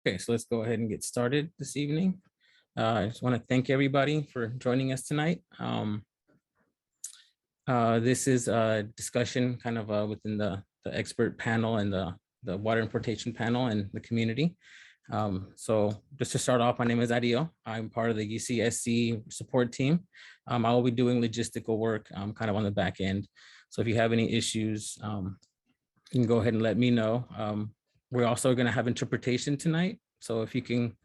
Okay, so let's go ahead and get started this evening. I just want to thank everybody for joining us tonight. This is a discussion kind of within the expert panel and the water importation panel and the community. So just to start off, my name is Adio. I'm part of the UCSC support team. I will be doing logistical work kind of on the back end. So if you have any issues, you can go ahead and let me know. We're also going to have interpretation tonight. So if you can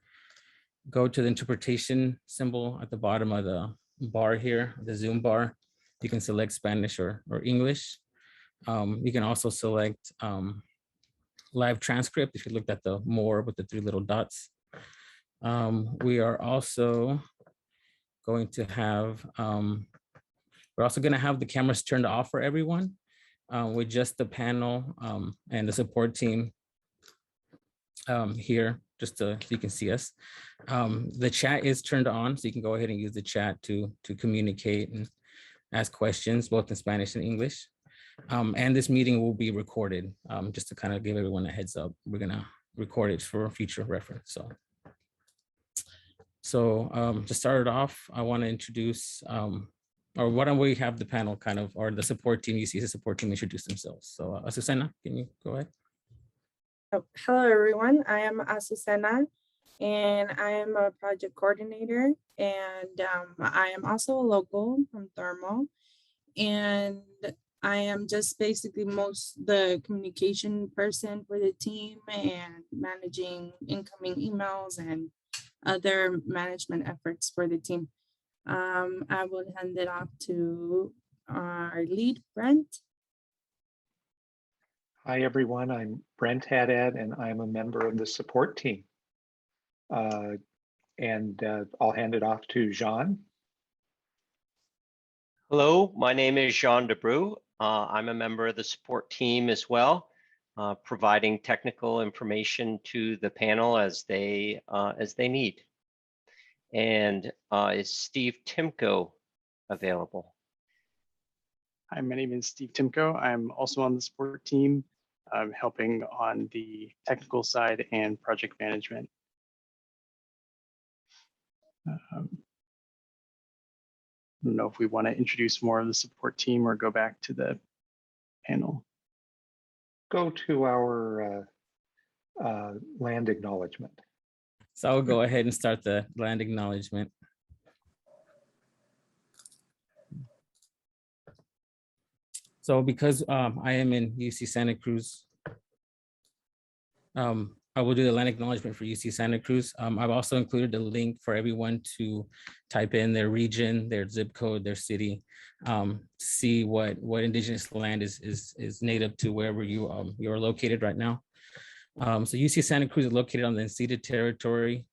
go to the interpretation symbol at the bottom of the bar here, the Zoom bar, you can select Spanish or English. You can also select live transcript if you looked at the more with the 3 little dots. We are also going to have, the cameras turned off for everyone with just the panel and the support team here, just so you can see us. The chat is turned on, so you can go ahead and use the chat to communicate and ask questions, both in Spanish and English. And this meeting will be recorded, just to kind of give everyone a heads up. We're gonna record it for future reference. So to start it off, I want to introduce, or why don't we have the panel kind of, or the support team, the support team introduce themselves. So Azucena, can you go ahead? Oh, hello, everyone. I am Azucena, and I am a project coordinator, and I am also a local from Thermal, and I am just basically the communication person for the team and managing incoming emails and other management efforts for the team. I will hand it off to our lead, Brent. Hi, everyone. I'm Brent Haddad, and I'm a member of the support team. I'll hand it off to Jean. Hello, my name is Jean Debrew. I'm a member of the support team as well, providing technical information to the panel as they need. And is Steve Timko available? Hi, my name is Steve Timko. I'm also on the support team, helping on the technical side and project management. I don't know if we want to introduce more of the support team or go back to the panel. Go to our land acknowledgement. So I'll go ahead and start the land acknowledgement. So because I am in UC Santa Cruz, I will do the land acknowledgement for UC Santa Cruz. I've also included a link for everyone to type in their region, their zip code, their city, see what indigenous land is native to wherever you are located right now. So UC Santa Cruz is located on the unceded territory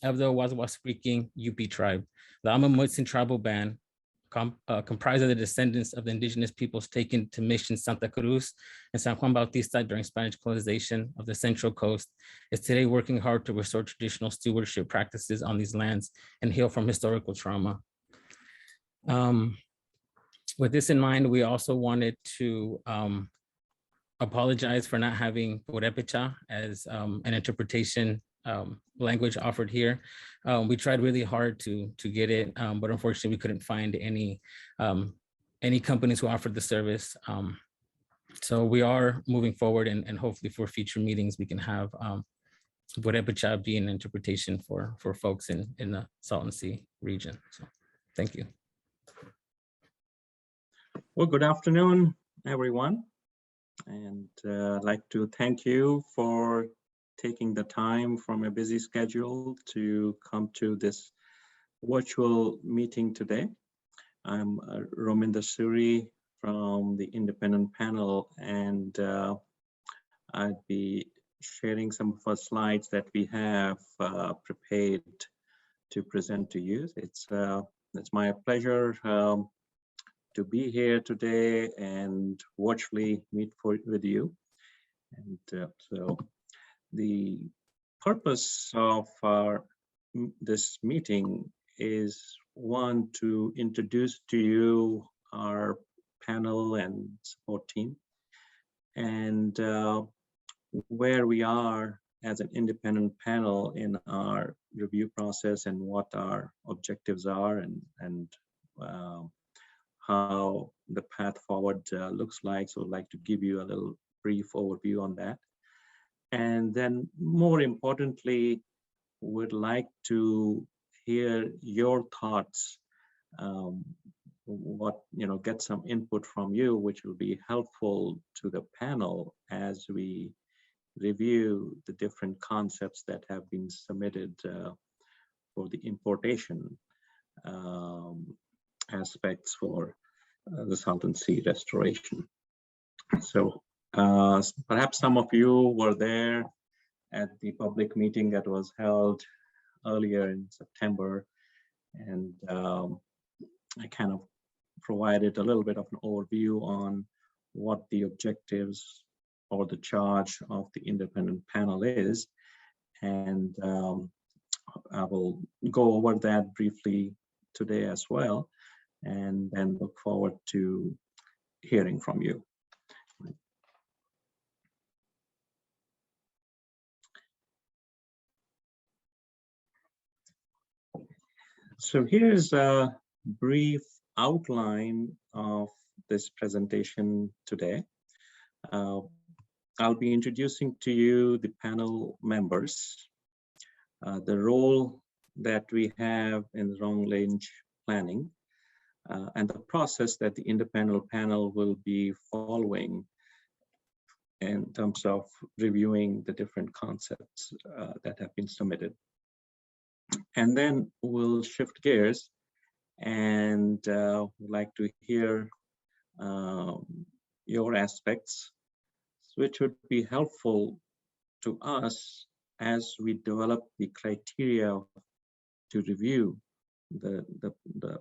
of the Owasso-speaking UP tribe. The Amamutsin tribal band, comprised of the descendants of the indigenous peoples taken to Mission Santa Cruz and San Juan Bautista during Spanish colonization of the Central Coast, is today working hard to restore traditional stewardship practices on these lands and heal from historical trauma. With this in mind, we also wanted to apologize for not having Purepecha as an interpretation language offered here. We tried really hard to get it, but unfortunately we couldn't find any companies who offered the service. So we are moving forward, and hopefully for future meetings we can have Purepecha be an interpretation for folks in the Salton Sea region. So thank you. Well, good afternoon, everyone. And I'd like to thank you for taking the time from a busy schedule to come to this virtual meeting today. I'm Rominder Suri from the independent panel, and I'd be sharing some of our slides that we have prepared to present to you. It's my pleasure to be here today and virtually meet with you. And so the purpose of this meeting is, one, to introduce to you our panel and support team, and where we are as an independent panel in our review process and what our objectives are and how the path forward looks like. So I'd like to give you a little brief overview on that. And then more importantly, would like to hear your thoughts, get some input from you, which will be helpful to the panel as we review the different concepts that have been submitted for the importation aspects for the Salton Sea restoration. So perhaps some of you were there at the public meeting that was held earlier in September, and I kind of provided a little bit of an overview on what the objectives or the charge of the independent panel is. And I will go over that briefly today as well, and then look forward to hearing from you. So here's a brief outline of this presentation today. I'll be introducing to you the panel members, the role that we have in long-range planning, and the process that the independent panel will be following in terms of reviewing the different concepts that have been submitted. And then we'll shift gears and would like to hear your aspects, which would be helpful to us as we develop the criteria to review the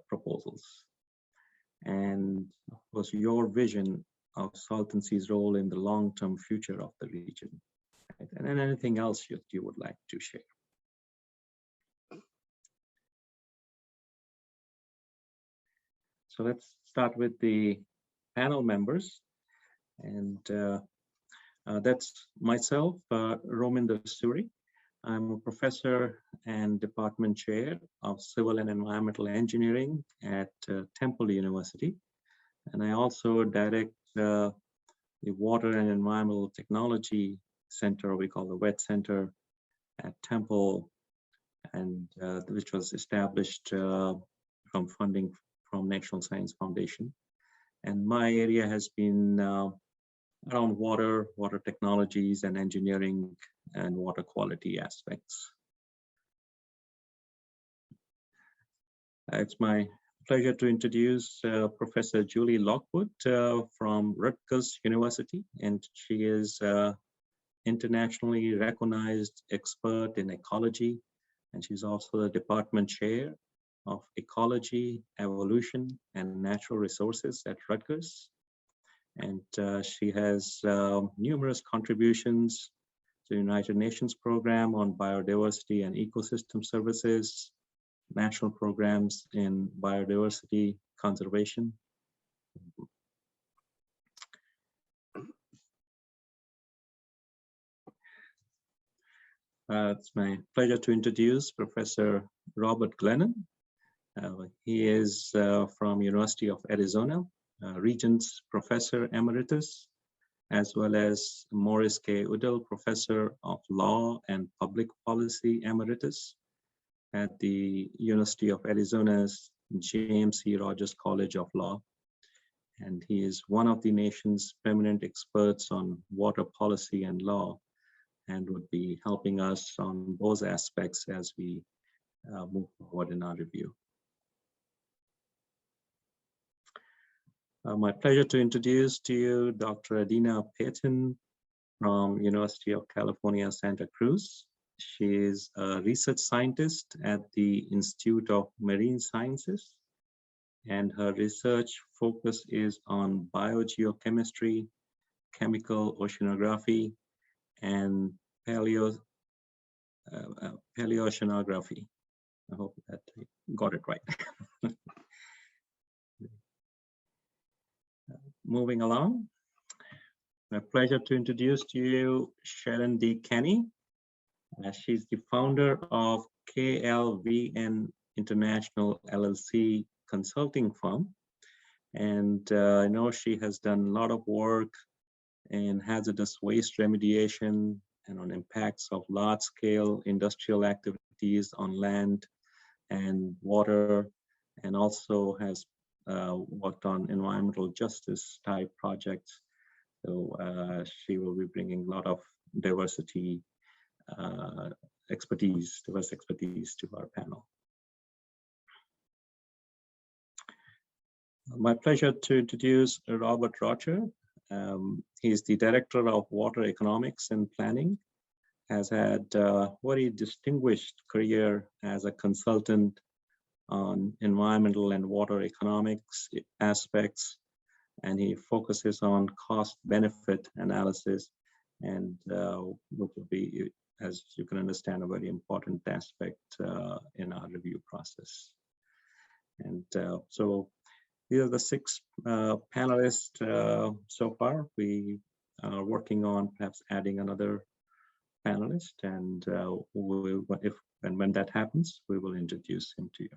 proposals. And of course, your vision of Salton Sea's role in the long-term future of the region, right? And then anything else you would like to share. So let's start with the panel members. And that's myself, Rominder Suri. I'm a professor and department chair of Civil and Environmental Engineering at Temple University. And I also direct the Water and Environmental Technology Center, we call the WET Center at Temple, and which was established from funding from National Science Foundation. And my area has been around water technologies and engineering and water quality aspects. It's my pleasure to introduce Professor Julie Lockwood from Rutgers University, and she is internationally recognized expert in ecology, and she's also the department chair of Ecology, Evolution, and Natural Resources at Rutgers. And she has numerous contributions to the United Nations Program on Biodiversity and Ecosystem Services, national programs in biodiversity conservation. It's my pleasure to introduce Professor Robert Glennon. He is from University of Arizona, Regents Professor Emeritus, as well as Morris K. Udall Professor of Law and Public Policy Emeritus at the University of Arizona's James C. Rogers College of Law. And he is one of the nation's preeminent experts on water policy and law, and would be helping us on those aspects as we move forward in our review. My pleasure to introduce to you Dr. Adina Payton from University of California, Santa Cruz. She is a research scientist at the Institute of Marine Sciences, and her research focus is on biogeochemistry, chemical oceanography, and paleoceanography. I hope that I got it right. Moving along, my pleasure to introduce to you Sharon D. Kenny. She's the founder of KLVN International LLC consulting firm. And I know she has done a lot of work in hazardous waste remediation and on impacts of large-scale industrial activities on land and water, and also has worked on environmental justice type projects. So she will be bringing a lot of diverse expertise to our panel. My pleasure to introduce Robert Rocher. He's the Director of Water Economics and Planning, has had a very distinguished career as a consultant on environmental and water economics aspects, and he focuses on cost-benefit analysis, and which will be, as you can understand, a very important aspect in our review process. And so these are the 6 panelists so far. We are working on perhaps adding another panelist, and if and when that happens, we will introduce him to you.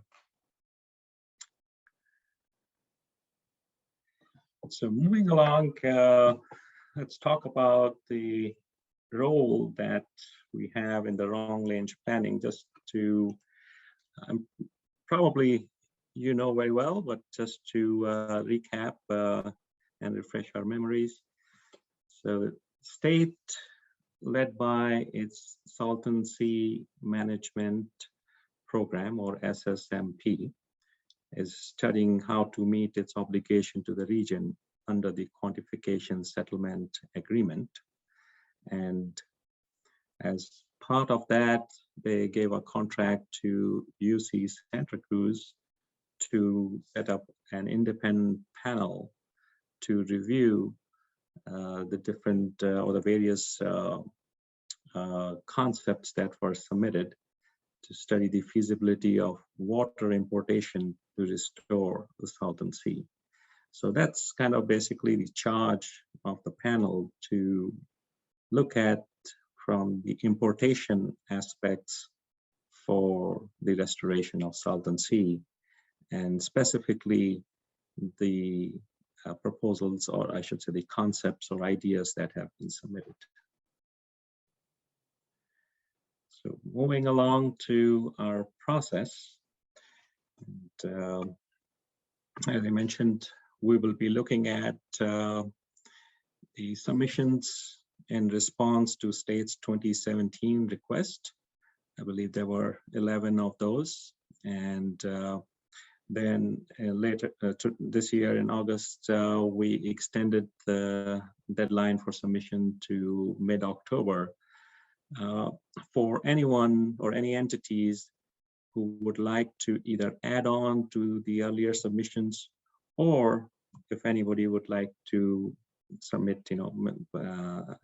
So moving along, let's talk about the role that we have in the long-range planning. Just to probably you know very well, but just to recap and refresh our memories. So the state, led by its Salton Sea Management Program, or SSMP, is studying how to meet its obligation to the region under the Quantification Settlement Agreement. And as part of that, they gave a contract to UC Santa Cruz to set up an independent panel to review the different or the various concepts that were submitted to study the feasibility of water importation to restore the Salton Sea. So that's kind of basically the charge of the panel, to look at from the importation aspects for the restoration of Salton Sea, and specifically the proposals, or I should say the concepts or ideas that have been submitted. So moving along to our process, and, as I mentioned, we will be looking at the submissions in response to state's 2017 request. I believe there were 11 of those, and then later this year in August, we extended the deadline for submission to mid-October for anyone or any entities who would like to either add on to the earlier submissions, or if anybody would like to submit,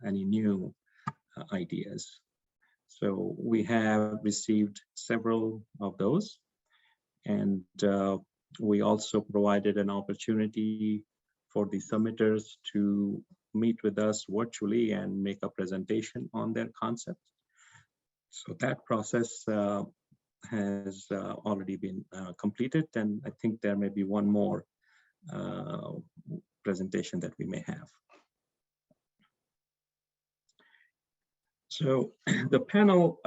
any new ideas. So we have received several of those, and we also provided an opportunity for the submitters to meet with us virtually and make a presentation on their concept. So that process has already been completed, and I think there may be one more presentation that we may have. So the panel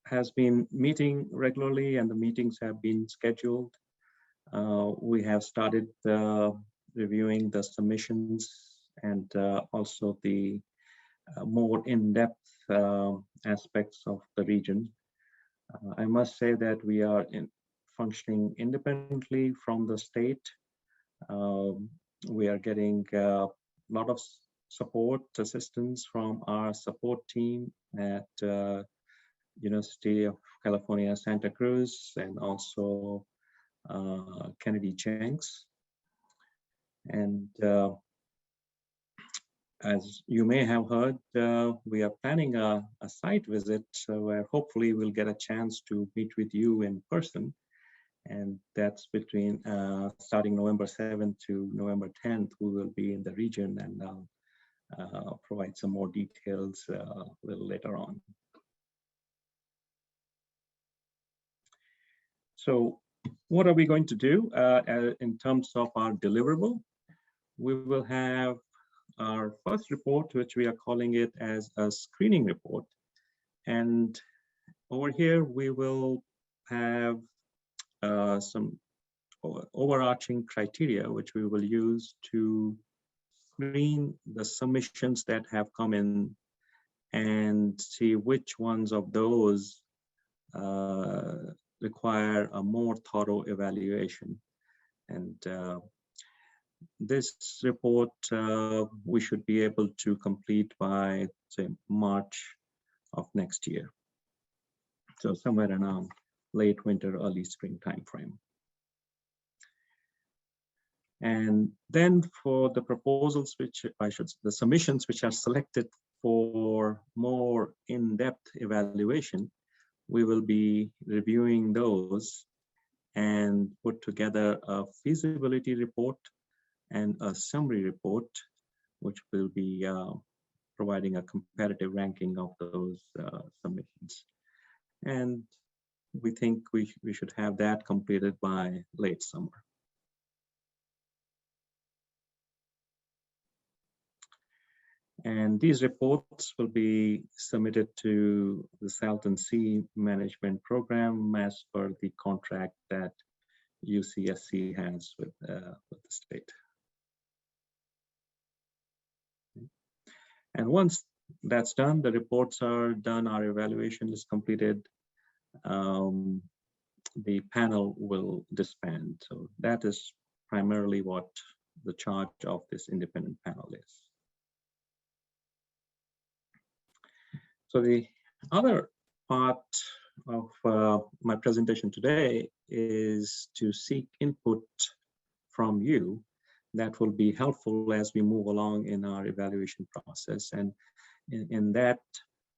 has been meeting regularly, and the meetings have been scheduled. We have started reviewing the submissions and also the more in-depth aspects of the region. I must say that we are functioning independently from the state. We are getting a lot of support assistance from our support team at University of California, Santa Cruz, and also Kennedy Jenks. And as you may have heard, we are planning a site visit, where hopefully we'll get a chance to meet with you in person. And that's between starting November 7th to November 10th, we will be in the region, and I'll provide some more details a little later on. So what are we going to do in terms of our deliverable? We will have our first report, which we are calling it as a screening report. And over here, we will have some overarching criteria, which we will use to screen the submissions that have come in and see which ones of those require a more thorough evaluation. And this report we should be able to complete by, say, March of next year. So somewhere around late winter, early spring timeframe. And then for the proposals, the submissions which are selected for more in-depth evaluation, we will be reviewing those and put together a feasibility report and a summary report, which will be providing a comparative ranking of those submissions. And we think we should have that completed by late summer. And these reports will be submitted to the Salton Sea Management Program as per the contract that UCSC has with the state. And once that's done, the reports are done, our evaluation is completed, the panel will disband. So that is primarily what the charge of this independent panel is. So the other part of my presentation today is to seek input from you that will be helpful as we move along in our evaluation process. And in that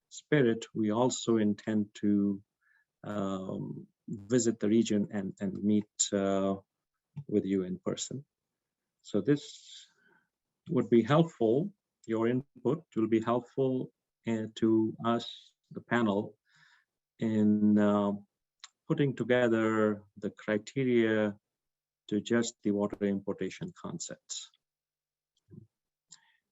spirit, we also intend to visit the region and meet with you in person. So this would be helpful, your input will be helpful to us, the panel, in putting together the criteria to judge the water importation concepts.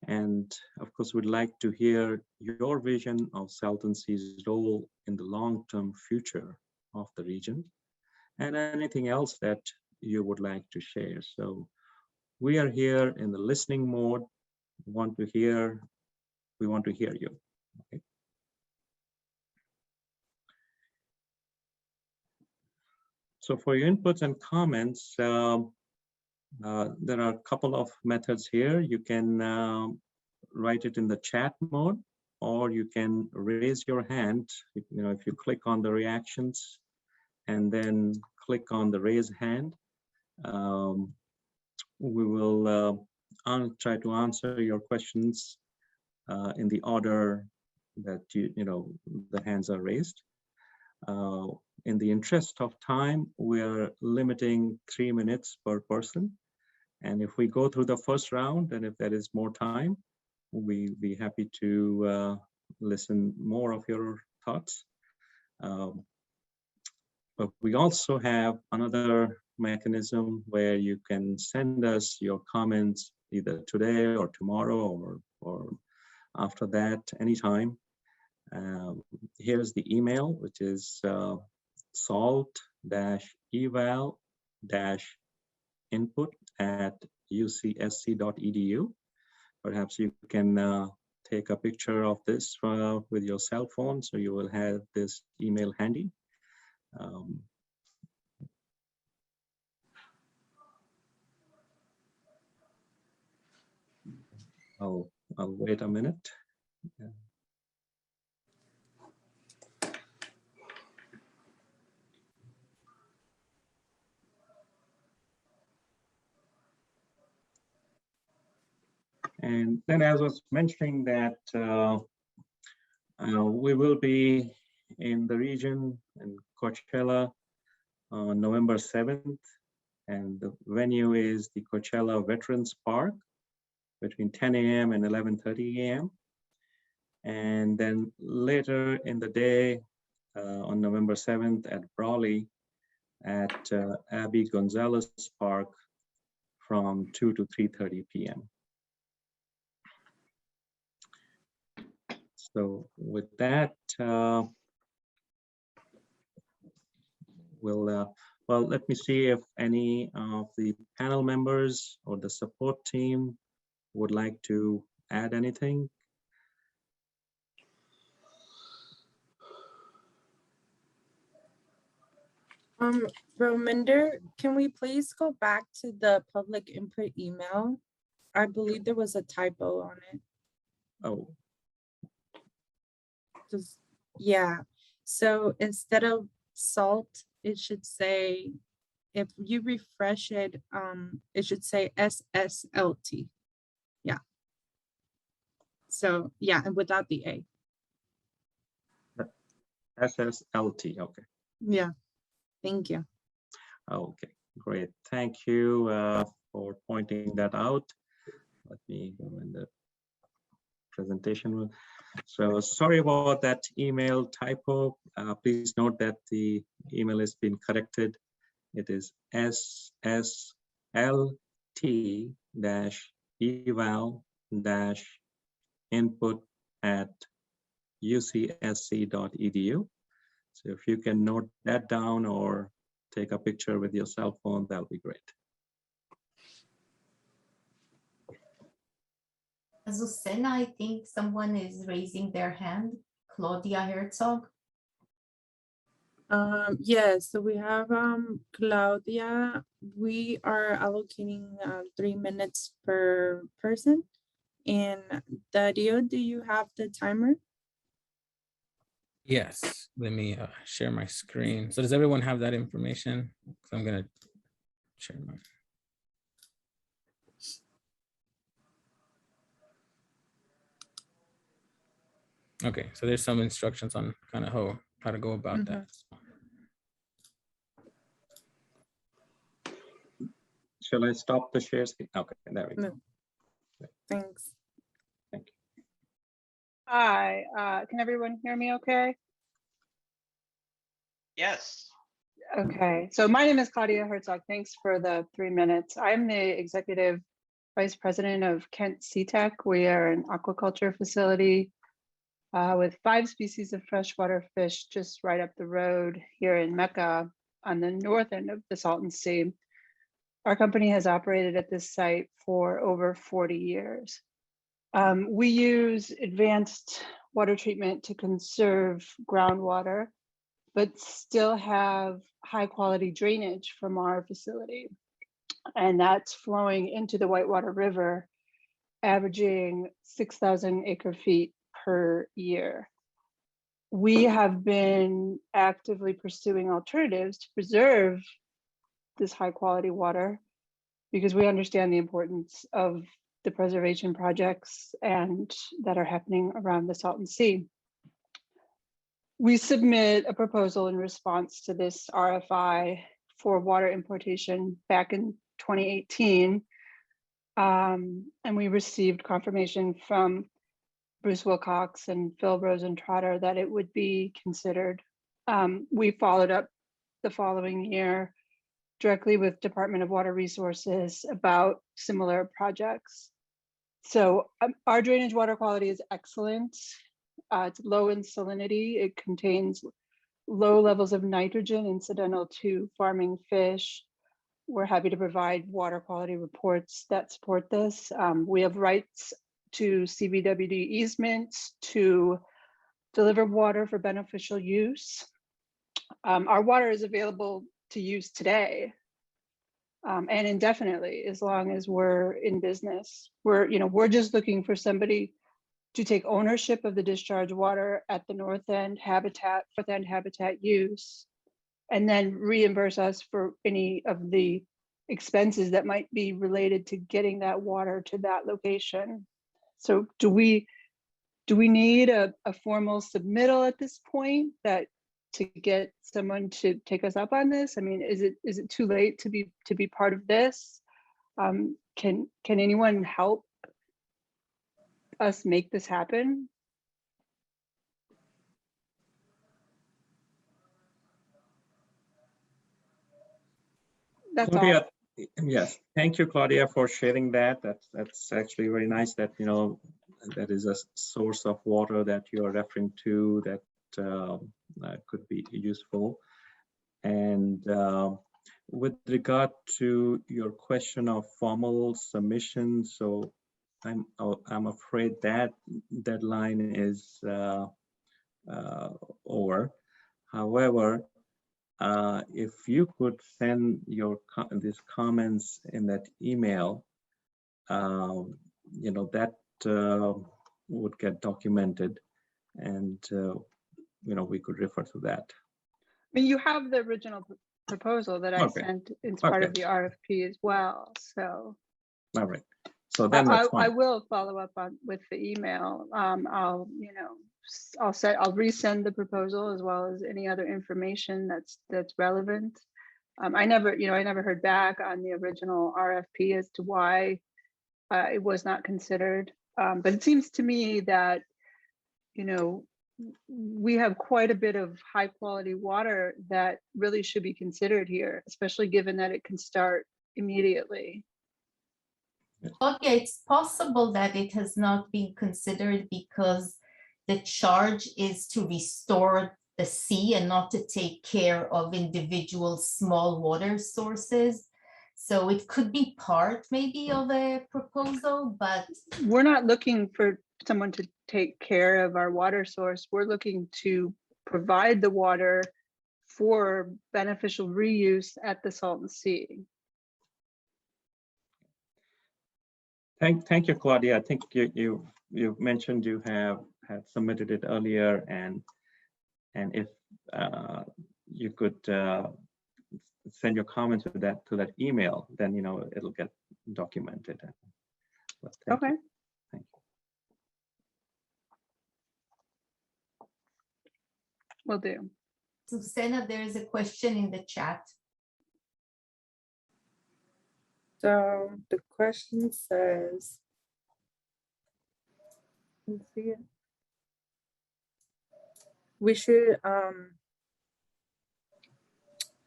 And of course, we'd like to hear your vision of Salton Sea's role in the long-term future of the region and anything else that you would like to share. So we are here in the listening mode. We want to hear you. Okay. So for your inputs and comments, there are a couple of methods here. You can write it in the chat mode, or you can raise your hand. If you click on the reactions and then click on the raise hand, we will try to answer your questions in the order that the hands are raised. In the interest of time, we are limiting 3 minutes per person. And if we go through the first round, and if there is more time, we'll be happy to listen more of your thoughts. But we also have another mechanism where you can send us your comments either today or tomorrow or after that, anytime. Here's the email, which is salt-eval-input@ucsc.edu. Perhaps you can take a picture of this with your cell phone, so you will have this email handy. I'll wait a minute. Yeah. And then, as I was mentioning, that we will be in the region in Coachella on November 7th, and the venue is the Coachella Veterans Park between 10 a.m. and 11:30 a.m. And then later in the day on November 7th at Brawley, at Abby Gonzalez Park from 2 to 3:30 p.m. So with that, well, let me see if any of the panel members or the support team would like to add anything. Rominder, can we please go back to the public input email? I believe there was a typo on it. Oh, Just, yeah. So instead of salt, it should say, if you refresh it, it should say SSLT. Yeah. So yeah, and without the A. SSLT, okay. Yeah. Thank you. Okay, great. Thank you for pointing that out. Let me go in the presentation. So sorry about that email typo. Please note that the email has been corrected. It is SSLT-eval-input@ucsc.edu. So if you can note that down or take a picture with your cell phone, that'll be great. Azucena, I think someone is raising their hand. Claudia Herzog. Yes, so we have Claudia. We are allocating 3 minutes per person. And Dario, do you have the timer? Yes, let me share my screen. So does everyone have that information? So I'm gonna share my. Okay, so there's some instructions on kind of how to go about that. Shall I stop the share screen? Okay, there we go. No. Thanks. Thank you. Hi, can everyone hear me okay? Yes. Okay, so my name is Claudia Herzog. Thanks for the 3 minutes. I'm the Executive Vice President of Kent Seatech. We are an aquaculture facility with 5 species of freshwater fish just right up the road here in Mecca on the north end of the Salton Sea. Our company has operated at this site for over 40 years. We use advanced water treatment to conserve groundwater, but still have high quality drainage from our facility. And that's flowing into the Whitewater River, averaging 6,000 acre feet per year. We have been actively pursuing alternatives to preserve this high quality water because we understand the importance of the preservation projects and that are happening around the Salton Sea. We submit a proposal in response to this RFI for water importation back in 2018. And we received confirmation from Bruce Wilcox and Phil Rosentrotter that it would be considered. We followed up the following year directly with Department of Water Resources about similar projects. So our drainage water quality is excellent. It's low in salinity. It contains low levels of nitrogen incidental to farming fish. We're happy to provide water quality reports that support this. We have rights to CBWD easements to deliver water for beneficial use. Our water is available to use today and indefinitely as long as we're in business. We're just looking for somebody to take ownership of the discharge water at the north end habitat use, and then reimburse us for any of the expenses that might be related to getting that water to that location. So do we need a formal submittal at this point that to get someone to take us up on this? I mean, is it too late to be part of this? Can anyone help us make this happen? That's all. Claudia, yes, thank you, Claudia, for sharing that. That's actually very nice that, you know, that is a source of water that you are referring to that could be useful. And with regard to your question of formal submission, so I'm afraid that deadline is over. However, if you could send your these comments in that email, you know, that would get documented, and you know, we could refer to that. I mean, you have the original proposal that I Okay. sent as part of Okay. the RFP as well. So All right. So then that's I fine. will follow up with the email. I'll, you know, I'll resend the proposal as well as any other information that's relevant. I never heard back on the original RFP as to why it was not considered. But it seems to me that, you know, we have quite a bit of high quality water that really should be considered here, especially given that it can start immediately. Claudia, it's possible that it has not been considered because the charge is to restore the sea and not to take care of individual small water sources. So it could be part maybe of a proposal, but We're not looking for someone to take care of our water source. We're looking to provide the water for beneficial reuse at the Salton Sea. Thank you, Claudia. I think you mentioned you had submitted it earlier, and if you could send your comments to that email, then, you know, it'll get documented. But thank Okay. you. Thank you. Will do. Susana, there is a question in the chat. So the question says, let's see it. We should,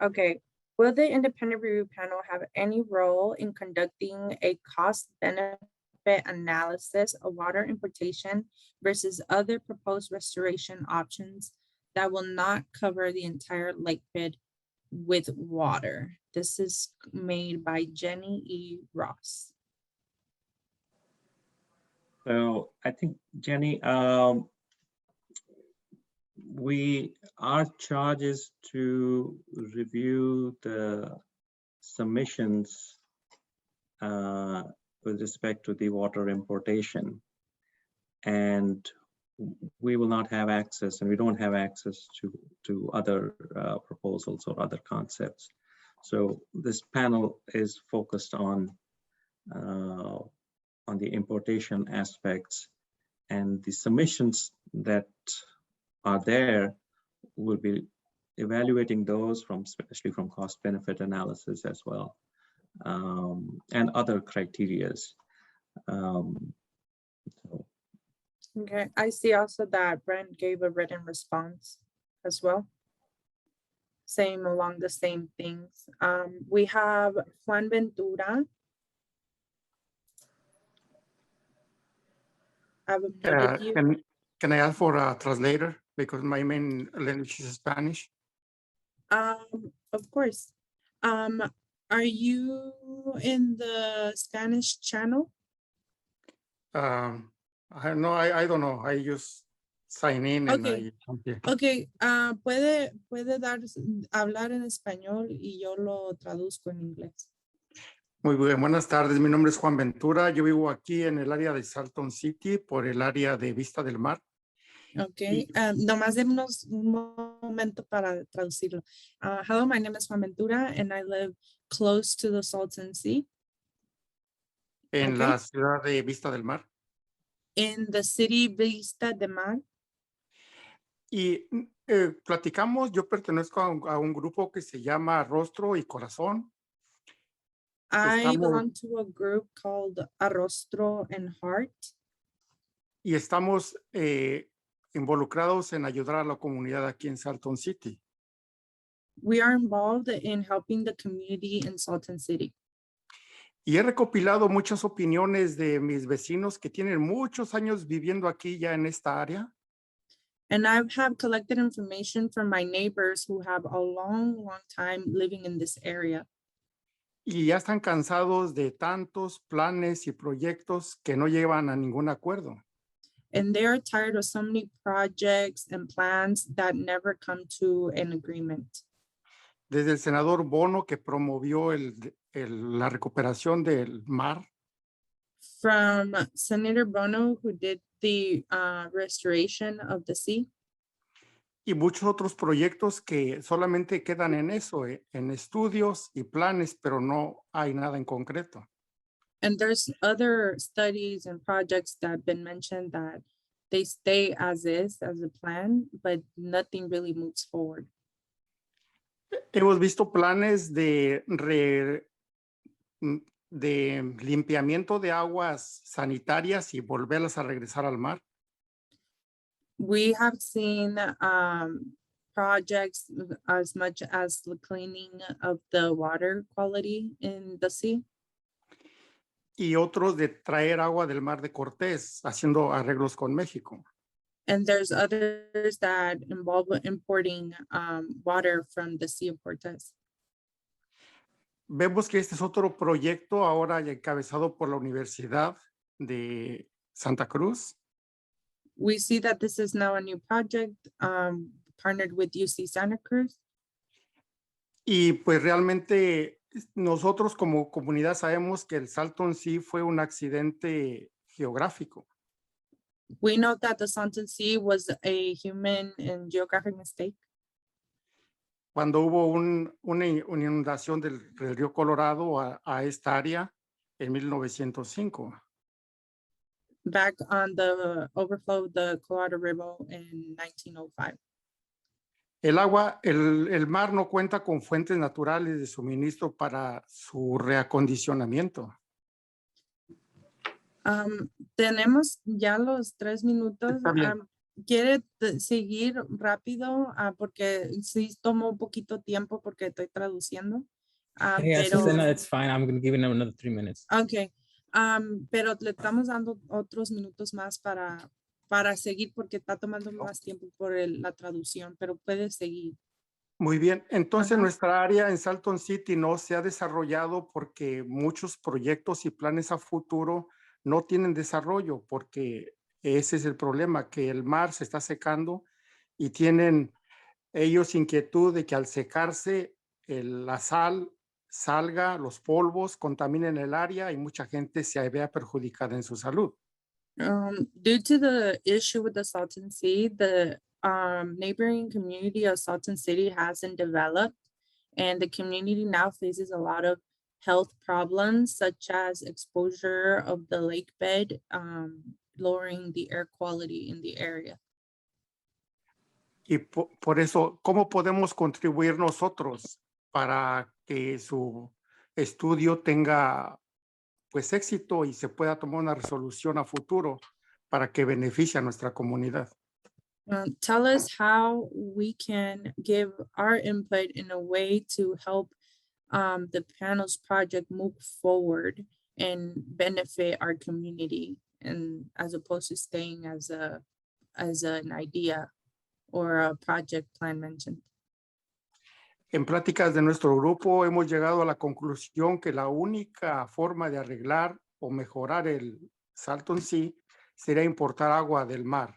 okay. Will the independent review panel have any role in conducting a cost benefit analysis of water importation versus other proposed restoration options that will not cover the entire lake bed with water? This is made by Jenny E. Ross. So I think, Jenny, our charge is to review the submissions with respect to the water importation, and we will not have access, and we don't have access to other proposals or other concepts. So this panel is focused on the importation aspects, and the submissions that are there will be evaluating those especially from cost benefit analysis as well, and other criterias. Okay, I see also that Brent gave a written response as well, saying along the same things. We have Juan Ventura. I've muted you. Can I ask for a translator because my main language is Spanish? Of course. Are you in the Spanish channel? I don't know. I just sign in Okay. and Okay, puede hablar en español y yo lo traduzco en inglés. Muy bien, buenas tardes. Mi nombre es Juan Ventura. Yo vivo aquí en el área de Salton City, por el área de Vista del Mar. Okay, nomás démonos un momento para traducirlo. Hello, my name is Juan Ventura and I live close to the Salton Sea. En la ciudad de Vista del Mar. In the city Vista del Mar. Y platicamos, yo pertenezco a un grupo que se llama Rostro y Corazón. I belong to a group called Arrostro and Heart. Y estamos involucrados en ayudar a la comunidad aquí en Salton City. We are involved in helping the community in Salton City. Y he recopilado muchas opiniones de mis vecinos que tienen muchos años viviendo aquí ya en esta área. And I have collected information from my neighbors who have a long, long time living in this area. Y ya están cansados de tantos planes y proyectos que no llevan a ningún acuerdo. And they are tired of so many projects and plans that never come to an agreement. Desde el senador Bono, que promovió la recuperación del mar, From Senator Bono, who did the restoration of the sea, y muchos otros proyectos que solamente quedan en eso, en estudios y planes, pero no hay nada en concreto. and there's other studies and projects that have been mentioned that they stay as is, as a plan, but nothing really moves forward. Hemos visto planes de limpiamiento de aguas sanitarias y volverlas a regresar al mar. We have seen projects as much as the cleaning of the water quality in the sea, Y otros de traer agua del mar de Cortés, haciendo arreglos con México. and there's others that involve importing water from the Sea of Cortez. Vemos que este es otro proyecto ahora ya encabezado por la Universidad de Santa Cruz. We see that this is now a new project partnered with UC Santa Cruz. Y pues realmente nosotros como comunidad sabemos que el Salton Sea fue un accidente geográfico. We know that the Salton Sea was a human and geographic mistake. Cuando hubo una inundación del río Colorado a esta área en 1905. Back on the overflow of the Colorado River in 1905. El mar no cuenta con fuentes naturales de suministro para su reacondicionamiento. Tenemos ya los 3 minutos. Está bien. ¿Quiere seguir rápido? Porque sí tomó un poquito tiempo porque estoy traduciendo. Yeah, Pero, Susana, it's fine. I'm going to give it another 3 minutes. okay. Pero le estamos dando otros minutos más para seguir porque está tomando más tiempo por la traducción, pero puede seguir. Muy bien, entonces Ajá. nuestra área en Salton City no se ha desarrollado porque muchos proyectos y planes a futuro no tienen desarrollo, porque ese es el problema, que el mar se está secando y tienen ellos inquietud de que al secarse la sal salga, los polvos contaminen el área y mucha gente se vea perjudicada en su salud. Due to the issue with the Salton Sea, the neighboring community of Salton City hasn't developed, and the community now faces a lot of health problems such as exposure of the lake bed, lowering the air quality in the area. Y por eso, ¿cómo podemos contribuir nosotros para que su estudio tenga pues éxito y se pueda tomar una resolución a futuro para que beneficie a nuestra comunidad? Tell us how we can give our input in a way to help the panel's project move forward and benefit our community, and as opposed to staying as an idea or a project plan mentioned. En pláticas de nuestro grupo hemos llegado a la conclusión que la única forma de arreglar o mejorar el Salton Sea sería importar agua del mar.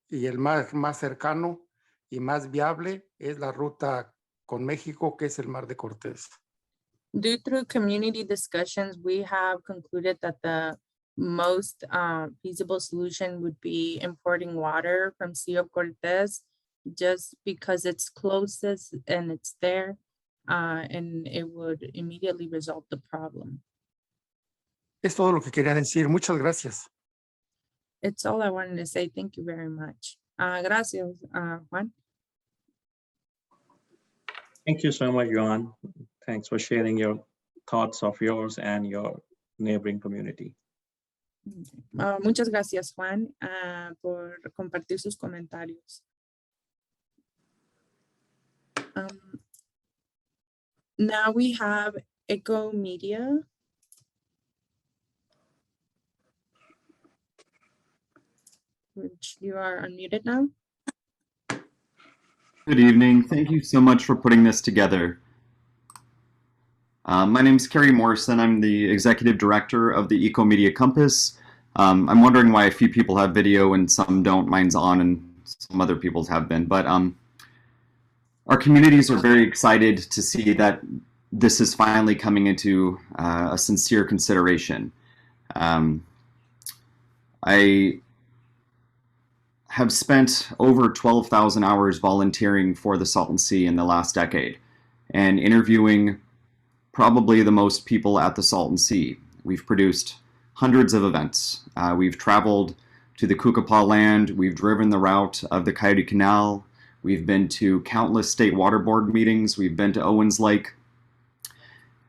Y el mar más cercano y más viable es la ruta con México, que es el Mar de Cortés. Due to community discussions, we have concluded that the most feasible solution would be importing water from Sea of Cortez, just because it's closest and it's there, and it would immediately resolve the problem. Es todo lo que quería decir. Muchas gracias. It's all I wanted to say. Thank you very much. Gracias, Juan. Thank you so much, Johan. Thanks for sharing your thoughts of yours and your neighboring community. Muchas gracias, Juan, por compartir sus comentarios. Now we have Echo Media. Which you are unmuted now. Good evening. Thank you so much for putting this together. My name is Kerry Morrison. I'm the Executive Director of the Eco Media Compass. I'm wondering why a few people have video and some don't. Mine's on and some other people's have been. But our communities are very excited to see that this is finally coming into a sincere consideration. I have spent over 12,000 hours volunteering for the Salton Sea in the last decade and interviewing probably the most people at the Salton Sea. We've produced hundreds of events. We've traveled to the Kukupah land. We've driven the route of the Coyote Canal. We've been to countless state water board meetings. We've been to Owens Lake.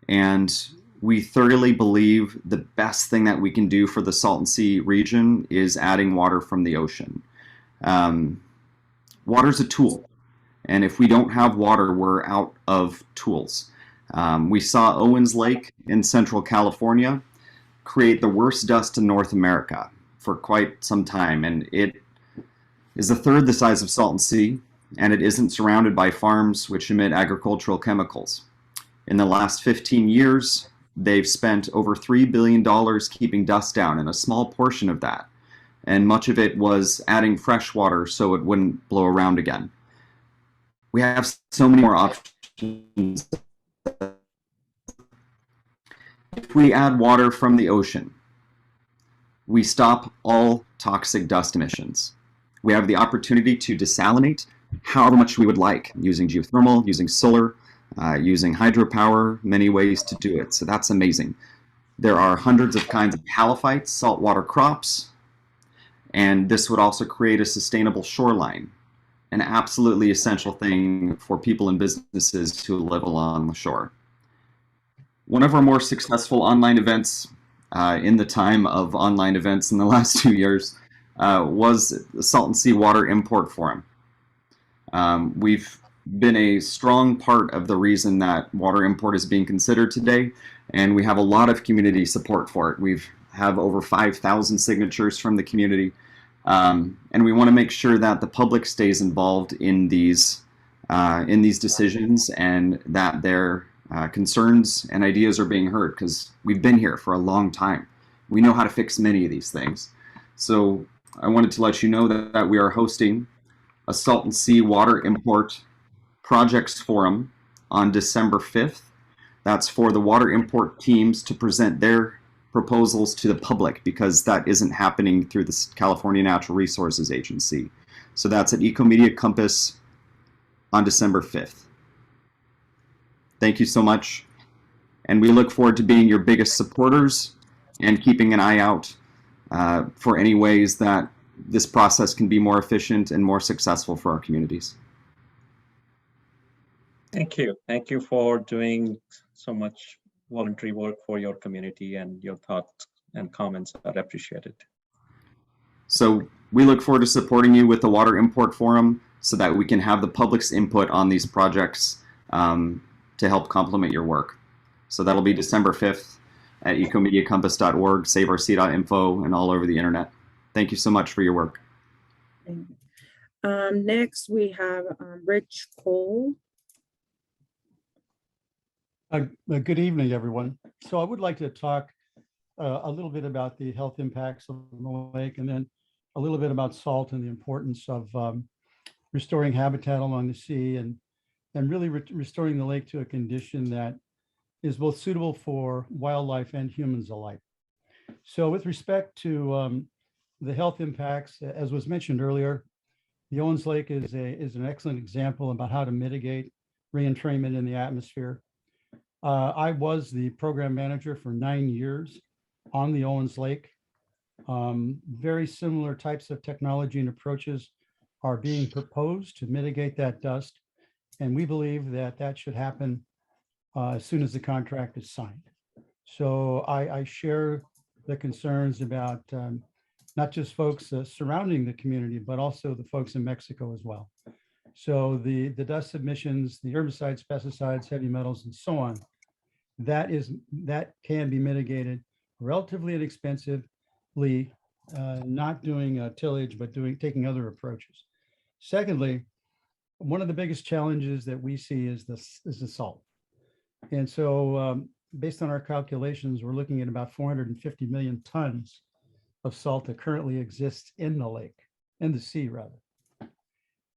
And we thoroughly believe the best thing that we can do for the Salton Sea region is adding water from the ocean. Water's a tool, and if we don't have water, we're out of tools. We saw Owens Lake in Central California create the worst dust in North America for quite some time, and it is a third the size of Salton Sea, and it isn't surrounded by farms which emit agricultural chemicals. In the last 15 years, they've spent over $3 billion keeping dust down, and a small portion of that, and much of it was adding fresh water so it wouldn't blow around again. We have so many more options. If we add water from the ocean, we stop all toxic dust emissions. We have the opportunity to desalinate however much we would like, using geothermal, using solar, using hydropower, many ways to do it. So that's amazing. There are hundreds of kinds of halophytes, saltwater crops, and this would also create a sustainable shoreline, an absolutely essential thing for people and businesses who live along the shore. One of our more successful online events in the time of online events in the last 2 years was the Salton Sea Water Import Forum. We've been a strong part of the reason that water import is being considered today, and we have a lot of community support for it. We have over 5,000 signatures from the community, and we want to make sure that the public stays involved in these decisions and that their concerns and ideas are being heard, because we've been here for a long time. We know how to fix many of these things. So I wanted to let you know that we are hosting a Salton Sea Water Import Projects Forum on December 5th. That's for the water import teams to present their proposals to the public, because that isn't happening through the California Natural Resources Agency. So that's at Eco Media Compass on December 5th. Thank you so much, and we look forward to being your biggest supporters and keeping an eye out for any ways that this process can be more efficient and more successful for our communities. Thank you. Thank you for doing so much voluntary work for your community, and your thoughts and comments are appreciated. So we look forward to supporting you with the Water Import Forum so that we can have the public's input on these projects to help complement your work. So that'll be December 5th at ecomediacompass.org, saveourc.info, and all over the internet. Thank you so much for your work. Next, we have Rich Cole. Good evening, everyone. So I would like to talk a little bit about the health impacts of the lake, and then a little bit about salt and the importance of restoring habitat along the sea, and really restoring the lake to a condition that is both suitable for wildlife and humans alike. So with respect to the health impacts, as was mentioned earlier, the Owens Lake is an excellent example about how to mitigate reentrainment in the atmosphere. I was the program manager for 9 years on the Owens Lake. Very similar types of technology and approaches are being proposed to mitigate that dust, and we believe that that should happen as soon as the contract is signed. So I share the concerns about not just folks surrounding the community, but also the folks in Mexico as well. So the dust emissions, the herbicides, pesticides, heavy metals, and so on, that can be mitigated relatively inexpensively, not doing tillage, but taking other approaches. Secondly, one of the biggest challenges that we see is the salt. And so based on our calculations, we're looking at about 450 million tons of salt that currently exists in the lake, in the sea rather.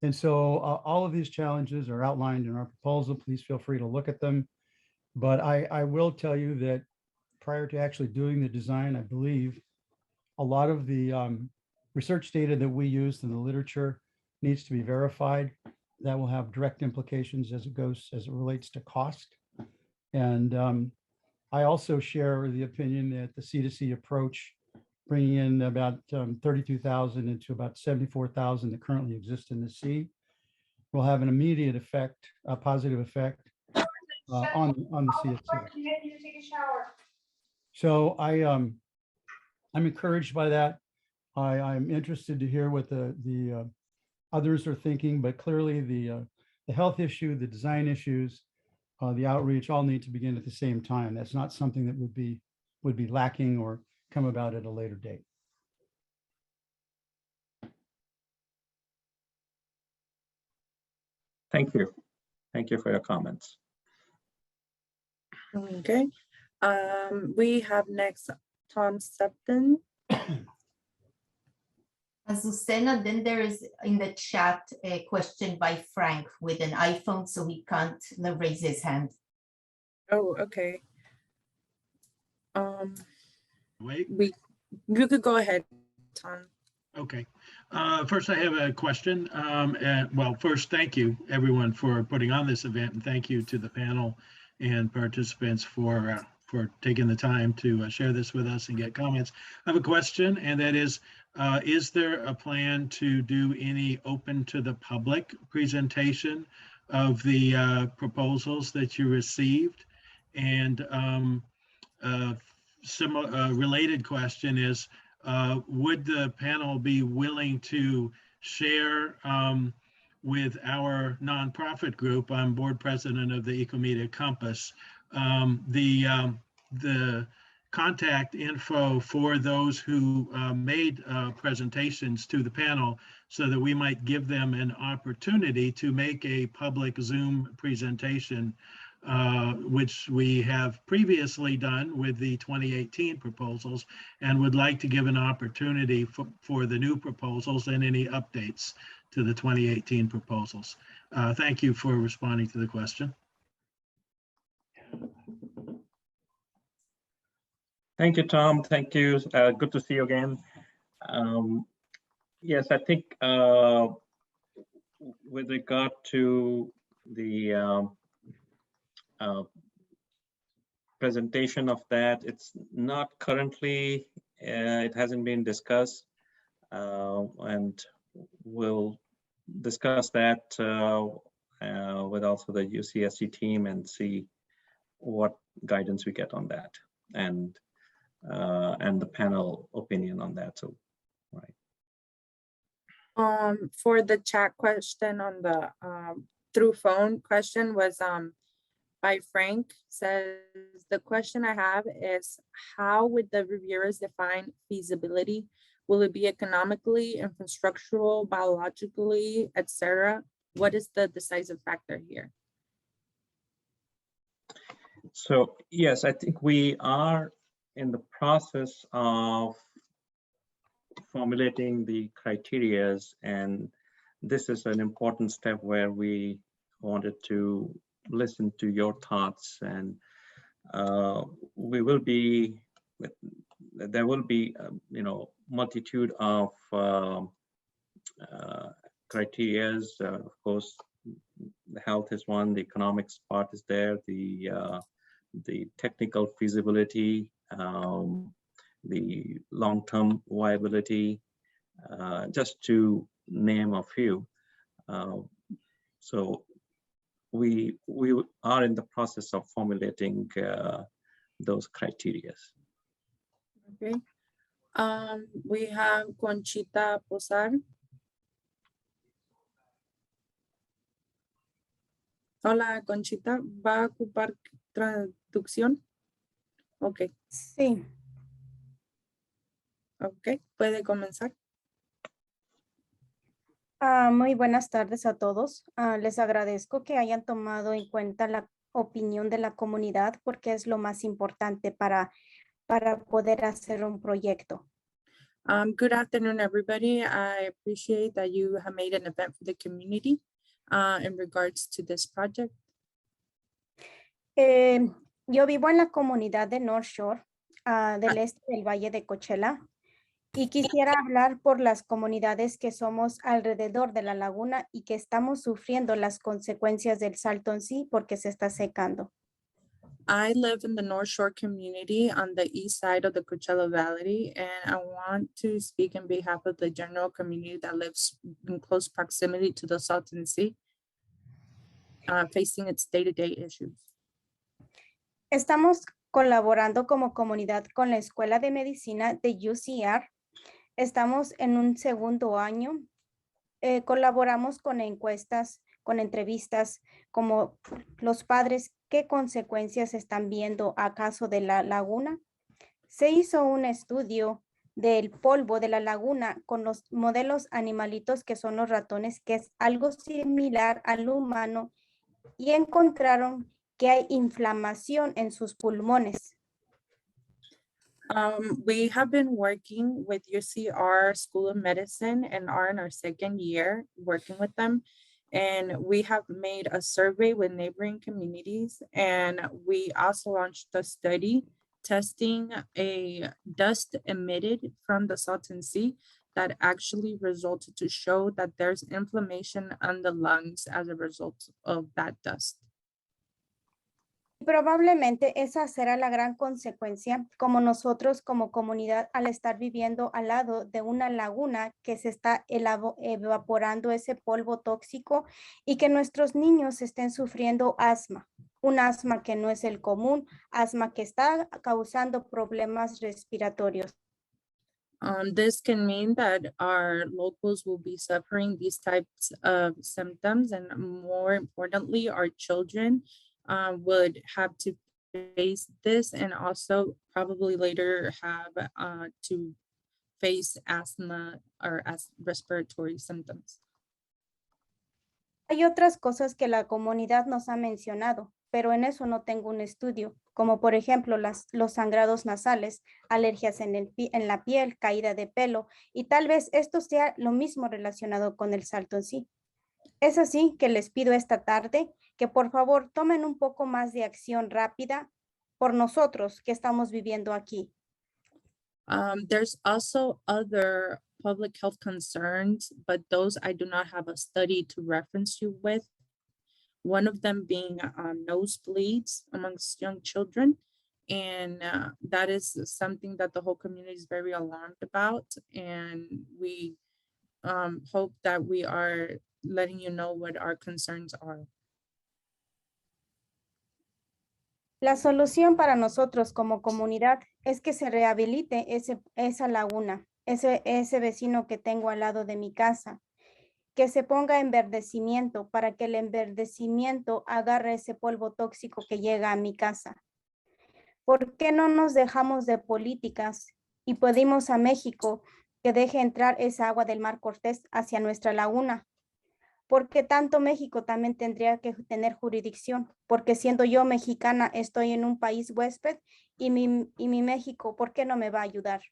And so all of these challenges are outlined in our proposal. Please feel free to look at them. But I will tell you that prior to actually doing the design, I believe a lot of the research data that we used in the literature needs to be verified. That will have direct implications as it relates to cost. And I also share the opinion that the C2C approach, bringing in about 32,000 into about 74,000 that currently exist in the sea, will have an immediate effect, a positive effect on the sea itself. So I'm encouraged by that. I'm interested to hear what the others are thinking, but clearly the health issue, the design issues, the outreach all need to begin at the same time. That's not something that would be lacking or come about at a later date. Thank you. Thank you for your comments. Okay. We have next Tom Septon. Azucena, then there is in the chat a question by Frank with an iPhone, so he can't raise his hand. Oh, okay. Wait. You could go ahead, Tom. Okay. First, I have a question. Well, first, thank you, everyone, for putting on this event, and thank you to the panel and participants for taking the time to share this with us and get comments. I have a question, and that is there a plan to do any open to the public presentation of the proposals that you received? And related question is, would the panel be willing to share with our nonprofit group? I'm board president of the Ecomedia Compass. The contact info for those who made presentations to the panel, so that we might give them an opportunity to make a public Zoom presentation, which we have previously done with the 2018 proposals, and would like to give an opportunity for the new proposals and any updates to the 2018 proposals. Thank you for responding to the question. Thank you, Tom. Thank you. Good to see you again. Yes, I think with regard to the presentation of that, it's not currently, it hasn't been discussed, and we'll discuss that with also the UCSC team and see what guidance we get on that, and the panel opinion on that. So, right. For the chat question on the through phone question was by Frank. Says the question I have is, how would the reviewers define feasibility? Will it be economically, infrastructural, biologically, etc.? What is the decisive factor here? So yes, I think we are in the process of formulating the criterias, and this is an important step where we wanted to listen to your thoughts, and there will be multitude of criterias. Of course, the health is one, the economics part is there, the technical feasibility, the long-term viability, just to name a few. So we are in the process of formulating those criteria. Okay. We have Conchita Posar. Hola, Conchita. ¿Va a ocupar traducción? Ok, Sí, ok. Puede comenzar. muy buenas tardes a todos. Les agradezco que hayan tomado en cuenta la opinión de la comunidad porque es lo más importante para poder hacer un proyecto. Good afternoon, everybody. I appreciate that you have made an event for the community in regards to this project. Yo vivo en la comunidad de North Shore, del este del Valle de Coachella, y quisiera hablar por las comunidades que somos alrededor de la laguna y que estamos sufriendo las consecuencias del Salton Sea porque se está secando. I live in the North Shore community on the east side of the Coachella Valley, and I want to speak on behalf of the general community that lives in close proximity to the Salton Sea, facing its day-to-day issues. Estamos colaborando como comunidad con la Escuela de Medicina de UCR. Estamos en un segundo año. Colaboramos con encuestas, con entrevistas, como los padres, qué consecuencias están viendo acaso de la laguna. Se hizo un estudio del polvo de la laguna con los modelos animalitos que son los ratones, que es algo similar al humano, y encontraron que hay inflamación en sus pulmones. We have been working with UCR School of Medicine and are in our second year working with them. And we have made a survey with neighboring communities. And we also launched a study testing a dust emitted from the Salton Sea that actually resulted to show that there's inflammation on the lungs as a result of that dust. Probablemente esa será la gran consecuencia, como nosotros como comunidad al estar viviendo al lado de una laguna que se está evaporando ese polvo tóxico y que nuestros niños estén sufriendo asma, un asma que no es el común, asma que está causando problemas respiratorios. This can mean that our locals will be suffering these types of symptoms, and more importantly, our children would have to face this and also probably later have to face asthma or respiratory symptoms. Hay otras cosas que la comunidad nos ha mencionado, pero en eso no tengo un estudio, como por ejemplo los sangrados nasales, alergias en la piel, caída de pelo, y tal vez esto sea lo mismo relacionado con el Salton Sea. Es así que les pido esta tarde que por favor tomen un poco más de acción rápida por nosotros que estamos viviendo aquí. There's also other public health concerns, but those I do not have a study to reference you with. One of them being nosebleeds amongst young children. And that is something that the whole community is very alarmed about. And we hope that we are letting you know what our concerns are. La solución para nosotros como comunidad es que se rehabilite esa laguna, ese vecino que tengo al lado de mi casa, que se ponga enverdecimiento para que el enverdecimiento agarre ese polvo tóxico que llega a mi casa. ¿Por qué no nos dejamos de políticas y pedimos a México que deje entrar esa agua del Mar Cortés hacia nuestra laguna? Porque tanto México también tendría que tener jurisdicción, porque siendo yo mexicana estoy en un país huésped y mi México, ¿por qué no me va a ayudar?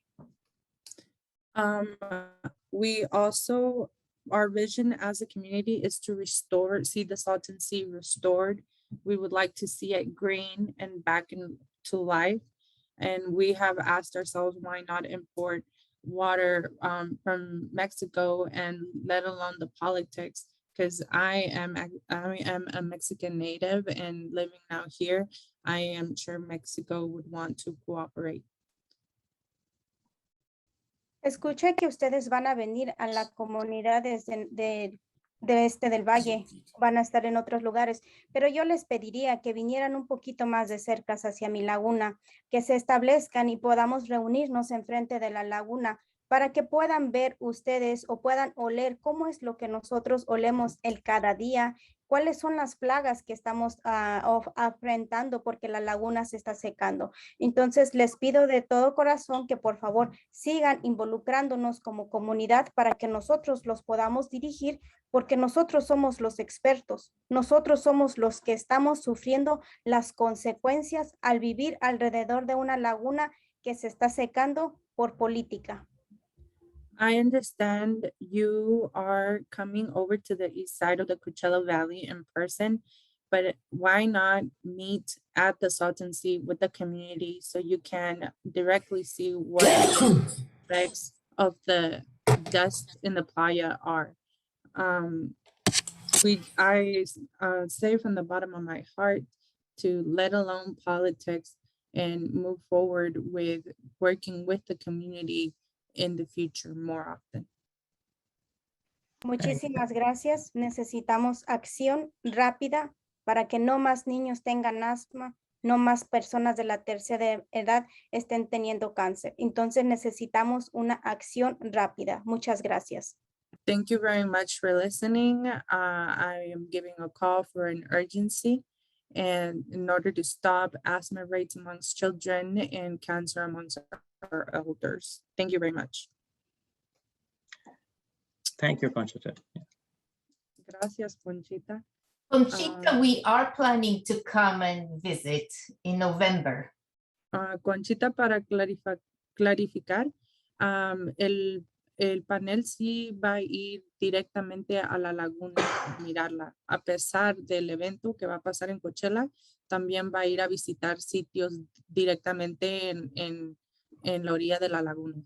We also, our vision as a community is to see the Salton Sea restored. We would like to see it green and back into life. And we have asked ourselves, why not import water from Mexico, and let alone the politics? Because I am a Mexican native and living now here, I am sure Mexico would want to cooperate. Escuché que ustedes van a venir a la comunidad del valle, van a estar en otros lugares, pero yo les pediría que vinieran un poquito más de cerca hacia mi laguna, que se establezcan y podamos reunirnos enfrente de la laguna para que puedan ver ustedes o puedan oler cómo es lo que nosotros olemos el cada día, ¿Cuáles son las plagas que estamos afrontando porque la laguna se está secando? Entonces, les pido de todo corazón que por favor sigan involucrándonos como comunidad para que nosotros los podamos dirigir, porque nosotros somos los expertos, nosotros somos los que estamos sufriendo las consecuencias al vivir alrededor de una laguna que se está secando por política. I understand you are coming over to the east side of the Coachella Valley in person, but why not meet at the Salton Sea with the community so you can directly see what the effects of the dust in the playa are. I say from the bottom of my heart to let alone politics and move forward with working with the community in the future more often. Muchísimas gracias. Necesitamos acción rápida para que no más niños tengan asma, no más personas de la tercera edad estén teniendo cáncer. Entonces necesitamos una acción rápida. Muchas gracias. Thank you very much for listening. I am giving a call for an urgency and in order to stop asthma rates amongst children and cancer amongst our elders. Thank you very much. Thank you, Conchita. Gracias, Conchita. Conchita, we are planning to come and visit in November. Conchita, para clarificar, el panel sí va a ir directamente a la laguna a mirarla. A pesar del evento que va a pasar en Coachella, también va a ir a visitar sitios directamente en la orilla de la laguna.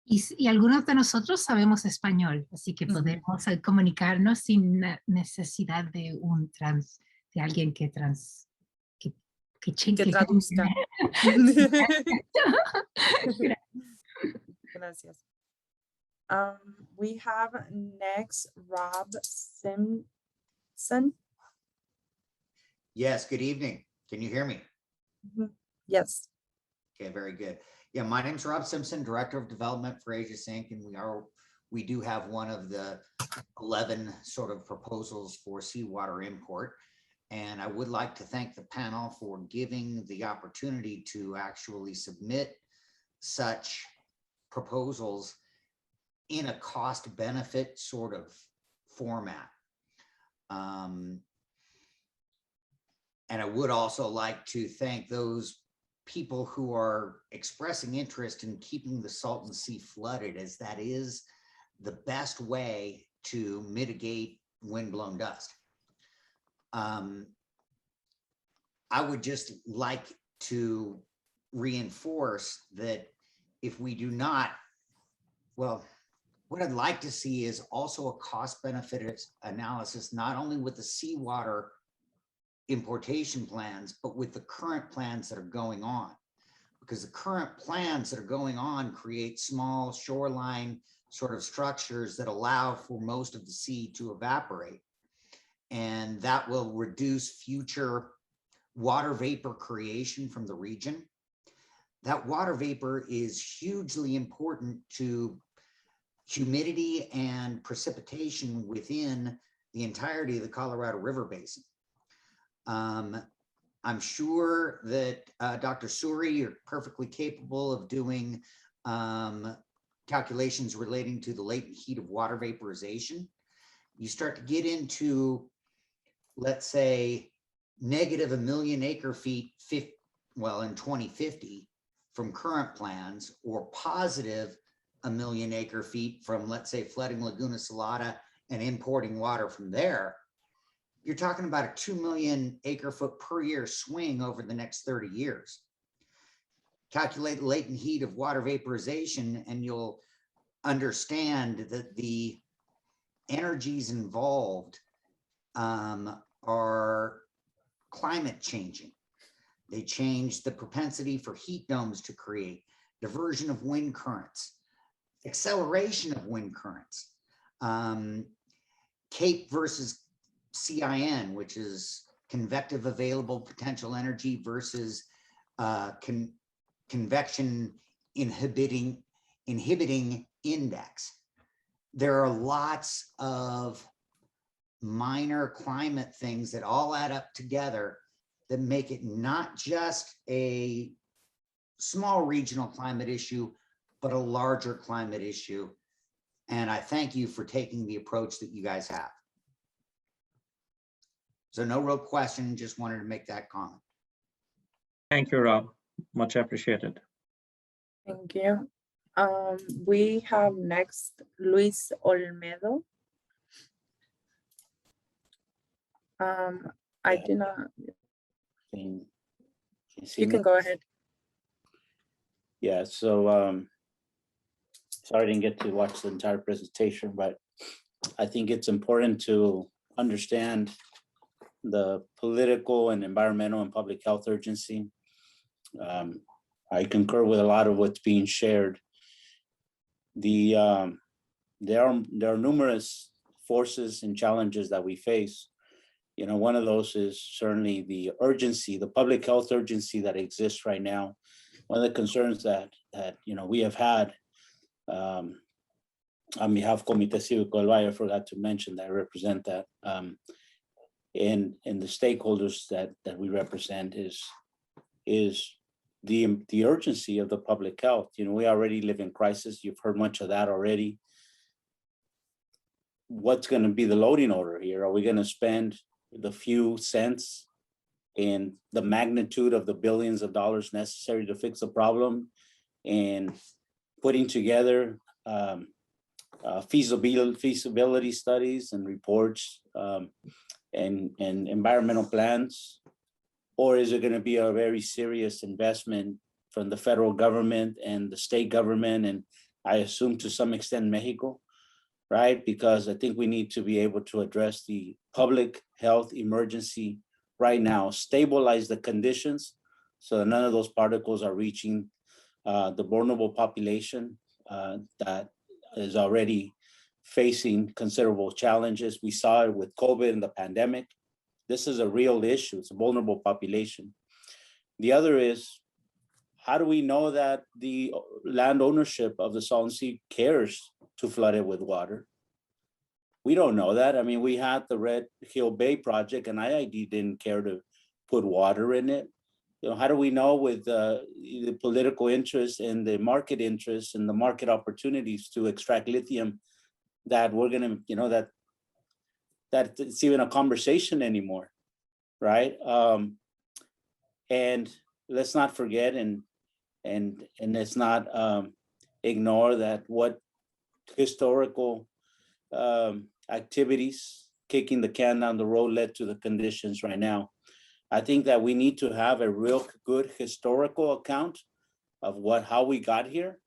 Y algunos de nosotros sabemos español, así que podemos comunicarnos sin necesidad de de alguien que traduzca. Gracias. We have next Rob Simpson. Yes, good evening. Can you hear me? Yes. Okay, very good. Yeah, my name's Rob Simpson, Director of Development for Asia Sync, and we do have one of the 11 sort of proposals for seawater import. And I would like to thank the panel for giving the opportunity to actually submit such proposals in a cost benefit sort of format. And I would also like to thank those people who are expressing interest in keeping the Salton Sea flooded, as that is the best way to mitigate windblown dust. I would just like to reinforce that if we do not, well, what I'd like to see is also a cost benefit analysis, not only with the seawater importation plans, but with the current plans that are going on. Because the current plans that are going on create small shoreline sort of structures that allow for most of the sea to evaporate. And that will reduce future water vapor creation from the region. That water vapor is hugely important to humidity and precipitation within the entirety of the Colorado River Basin. I'm sure that Dr. Suri, you're perfectly capable of doing calculations relating to the latent heat of water vaporization. You start to get into, let's say, negative 1 million acre feet, in 2050 from current plans, or positive 1 million acre feet from, let's say, flooding Laguna Salada and importing water from there. You're talking about a 2 million acre foot per year swing over the next 30 years. Calculate the latent heat of water vaporization and you'll understand that the energies involved are climate changing. They change the propensity for heat domes to create, diversion of wind currents, acceleration of wind currents, CAPE versus CIN, which is convective available potential energy versus convection inhibiting index. There are lots of minor climate things that all add up together that make it not just a small regional climate issue, but a larger climate issue. And I thank you for taking the approach that you guys have. So no real question, just wanted to make that comment. Thank you, Rob. Much appreciated. Thank you. We have next Luis Olmedo. I do not. You can go ahead. Yeah, so sorry I didn't get to watch the entire presentation, but I think it's important to understand the political and environmental and public health urgency. I concur with a lot of what's being shared. There are numerous forces and challenges that we face. You know, one of those is certainly the urgency, the public health urgency that exists right now. One of the concerns that you know we have had on behalf of Comité Cívico del Valle, I forgot to mention that I represent that, and the stakeholders that we represent is the urgency of the public health. You know, we already live in crisis. You've heard much of that already. What's going to be the loading order here? Are we going to spend the few cents in the magnitude of the billions of dollars necessary to fix the problem and putting together feasibility studies and reports and environmental plans? Or is it going to be a very serious investment from the federal government and the state government, and I assume to some extent Mexico, right? Because I think we need to be able to address the public health emergency right now, stabilize the conditions so that none of those particles are reaching the vulnerable population that is already facing considerable challenges. We saw it with COVID and the pandemic. This is a real issue. It's a vulnerable population. The other is, how do we know that the land ownership of the Salton Sea cares to flood it with water? We don't know that. I mean, we had the Red Hill Bay project and IID didn't care to put water in it. You know, how do we know with the political interest and the market interest and the market opportunities to extract lithium that we're gonna, you know, that it's even a conversation anymore, right? And let's not forget and let's not ignore that what historical activities kicking the can down the road led to the conditions right now. I think that we need to have a real good historical account of how we got here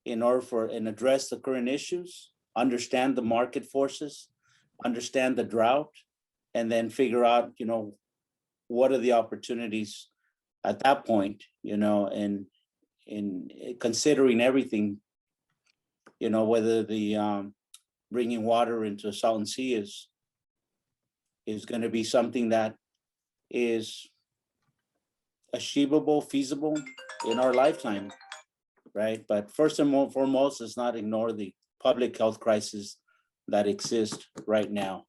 in order and address the current issues, understand the market forces, understand the drought, and then figure out, you know, what are the opportunities at that point, you know, and in considering everything, you know, whether the bringing water into the Salton Sea is going to be something that is achievable, feasible in our lifetime, right? But first and foremost, let's not ignore the public health crisis that exists right now.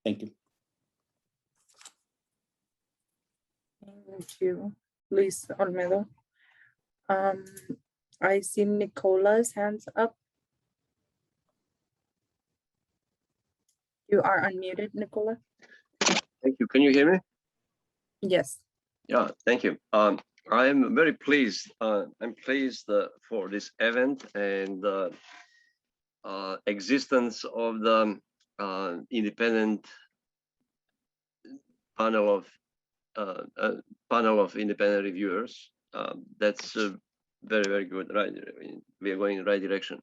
Thank you. Thank you, Luis Olmedo. I see Nicola's hands up. You are unmuted, Nicola. Thank you. Can you hear me? Yes. Yeah, thank you. I am very pleased. I'm pleased for this event and the existence of the independent panel of independent reviewers. That's very, very good. Right, we are going in the right direction.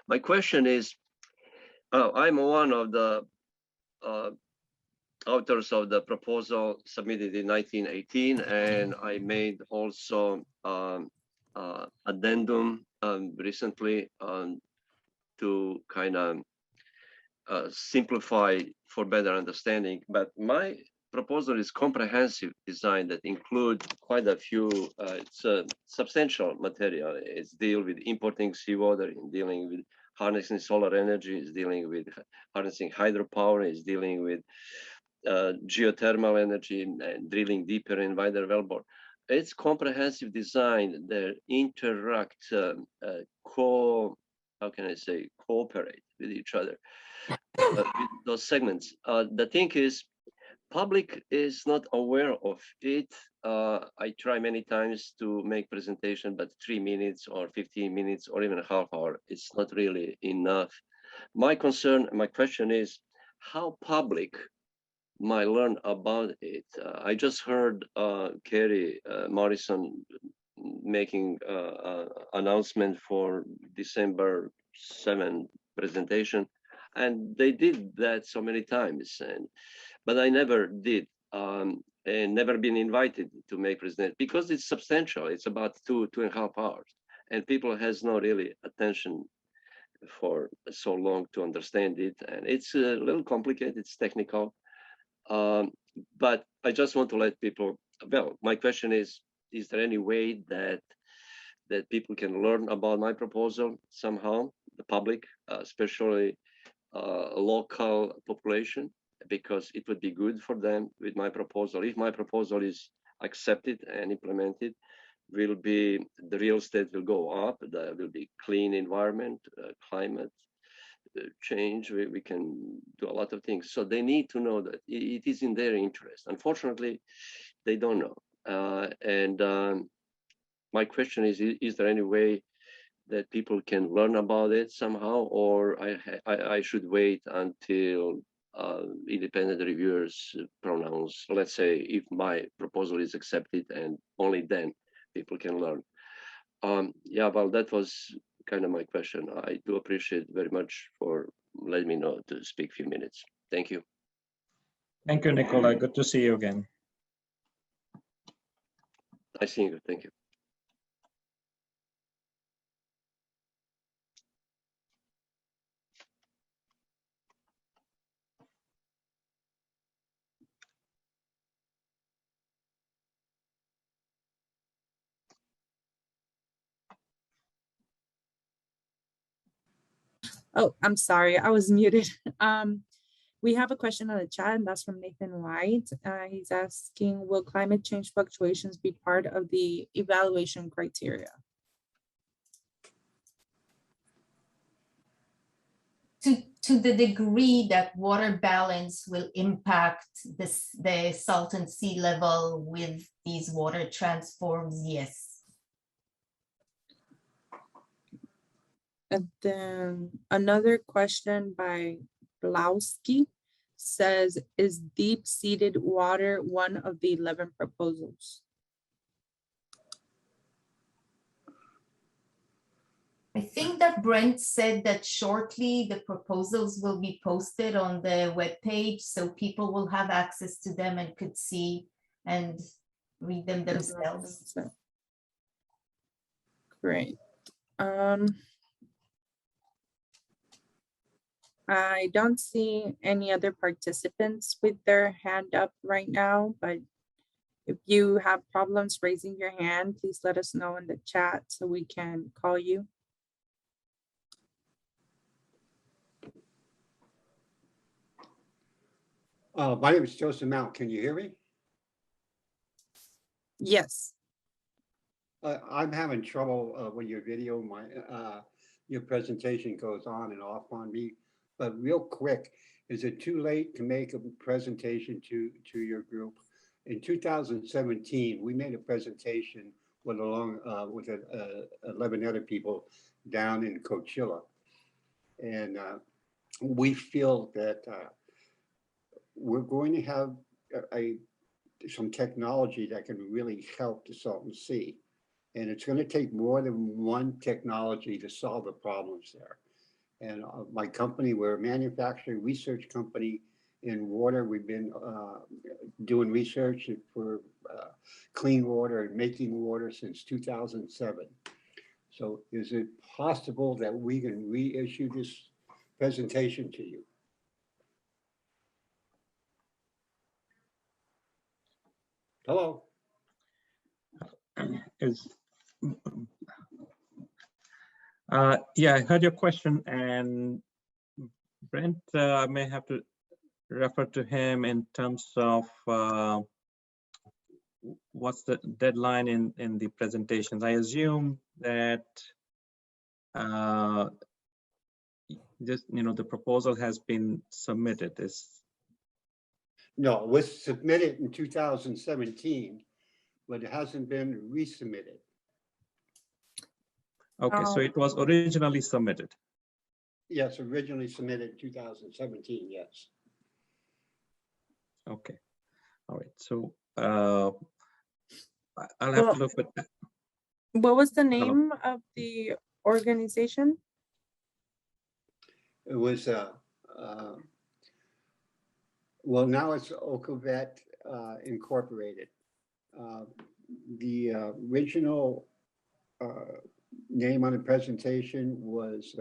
My question is, I'm one of the authors of the proposal submitted in 1918, and I made also addendum recently to kind of simplify for better understanding. But my proposal is comprehensive design that includes quite a few, it's a substantial material. It's deal with importing seawater, in dealing with harnessing solar energy, is dealing with harnessing hydropower, is dealing with geothermal energy and drilling deeper and wider wellbore. It's comprehensive design that interact, how can I say, cooperate with each other, with those segments. The thing is, public is not aware of it. I try many times to make presentation, but 3 minutes or 15 minutes or even a half hour, it's not really enough. My concern, my question is, how public might learn about it? I just heard Kerry Morrison making announcement for December 7 presentation, and they did that so many times, but I never did, and never been invited to make presentation because it's substantial. It's about 2.5 hours, and people has no really attention for so long to understand it, and it's a little complicated. It's technical. But I just want to let people, well, my question is there any way that people can learn about my proposal somehow, the public, especially local population, because it would be good for them with my proposal. If my proposal is accepted and implemented, the real estate will go up, there will be clean environment, climate change, we can do a lot of things. So they need to know that it is in their interest. Unfortunately, they don't know. My question is there any way that people can learn about it somehow, or I should wait until independent reviewers pronounce, let's say, if my proposal is accepted, and only then people can learn. Yeah, well, that was kind of my question. I do appreciate very much for letting me know to speak a few minutes. Thank you. Thank you, Nicola. Good to see you again. Nice seeing you. Thank you. Oh, I'm sorry, I was muted. We have a question on the chat, and that's from Nathan White. He's asking, will climate change fluctuations be part of the evaluation criteria? To the degree that water balance will impact the salt and sea level with these water transforms, yes. And then another question by Blowski says, is deep-seated water one of the 11 proposals? I think that Brent said that shortly the proposals will be posted on the webpage, so people will have access to them and could see and read them themselves. Great. I don't see any other participants with their hand up right now, but if you have problems raising your hand, please let us know in the chat so we can call you. My name is Joseph Mount. Can you hear me? Yes. I'm having trouble with your video. Your presentation goes on and off on me. But real quick, is it too late to make a presentation to your group? In 2017, we made a presentation with 11 other people down in Coachella, and we feel that we're going to have some technology that can really help the Salton Sea, and it's going to take more than one technology to solve the problems there. And my company, we're a manufacturing research company in water. We've been doing research for clean water and making water since 2007. So is it possible that we can reissue this presentation to you? Hello? Yeah, I heard your question, and Brent, I may have to refer to him in terms of what's the deadline in the presentations. I assume that just, the proposal has been submitted. No, it was submitted in 2017, but it hasn't been resubmitted. Okay, so it was originally submitted. Yes, originally submitted in 2017, yes. Okay, all right. So I'll have to look at that. What was the Hello. name of the organization? It was, well, now it's Okavet Incorporated. The original name on the presentation was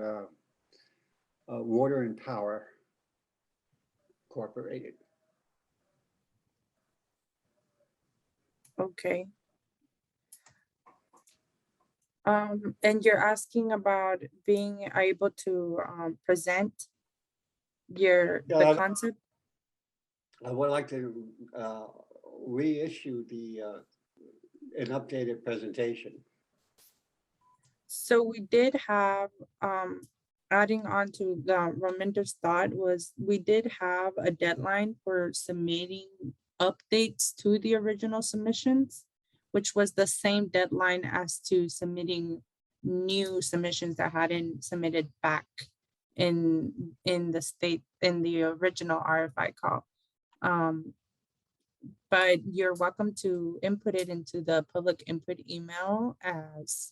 Water and Power Incorporated. Okay. And you're asking about being able to present the concept? I would like to reissue an updated presentation. So we did have, adding on to the Raminder's thought was, we did have a deadline for submitting updates to the original submissions, which was the same deadline as to submitting new submissions that hadn't submitted back in the original RFI call. But you're welcome to input it into the public input email as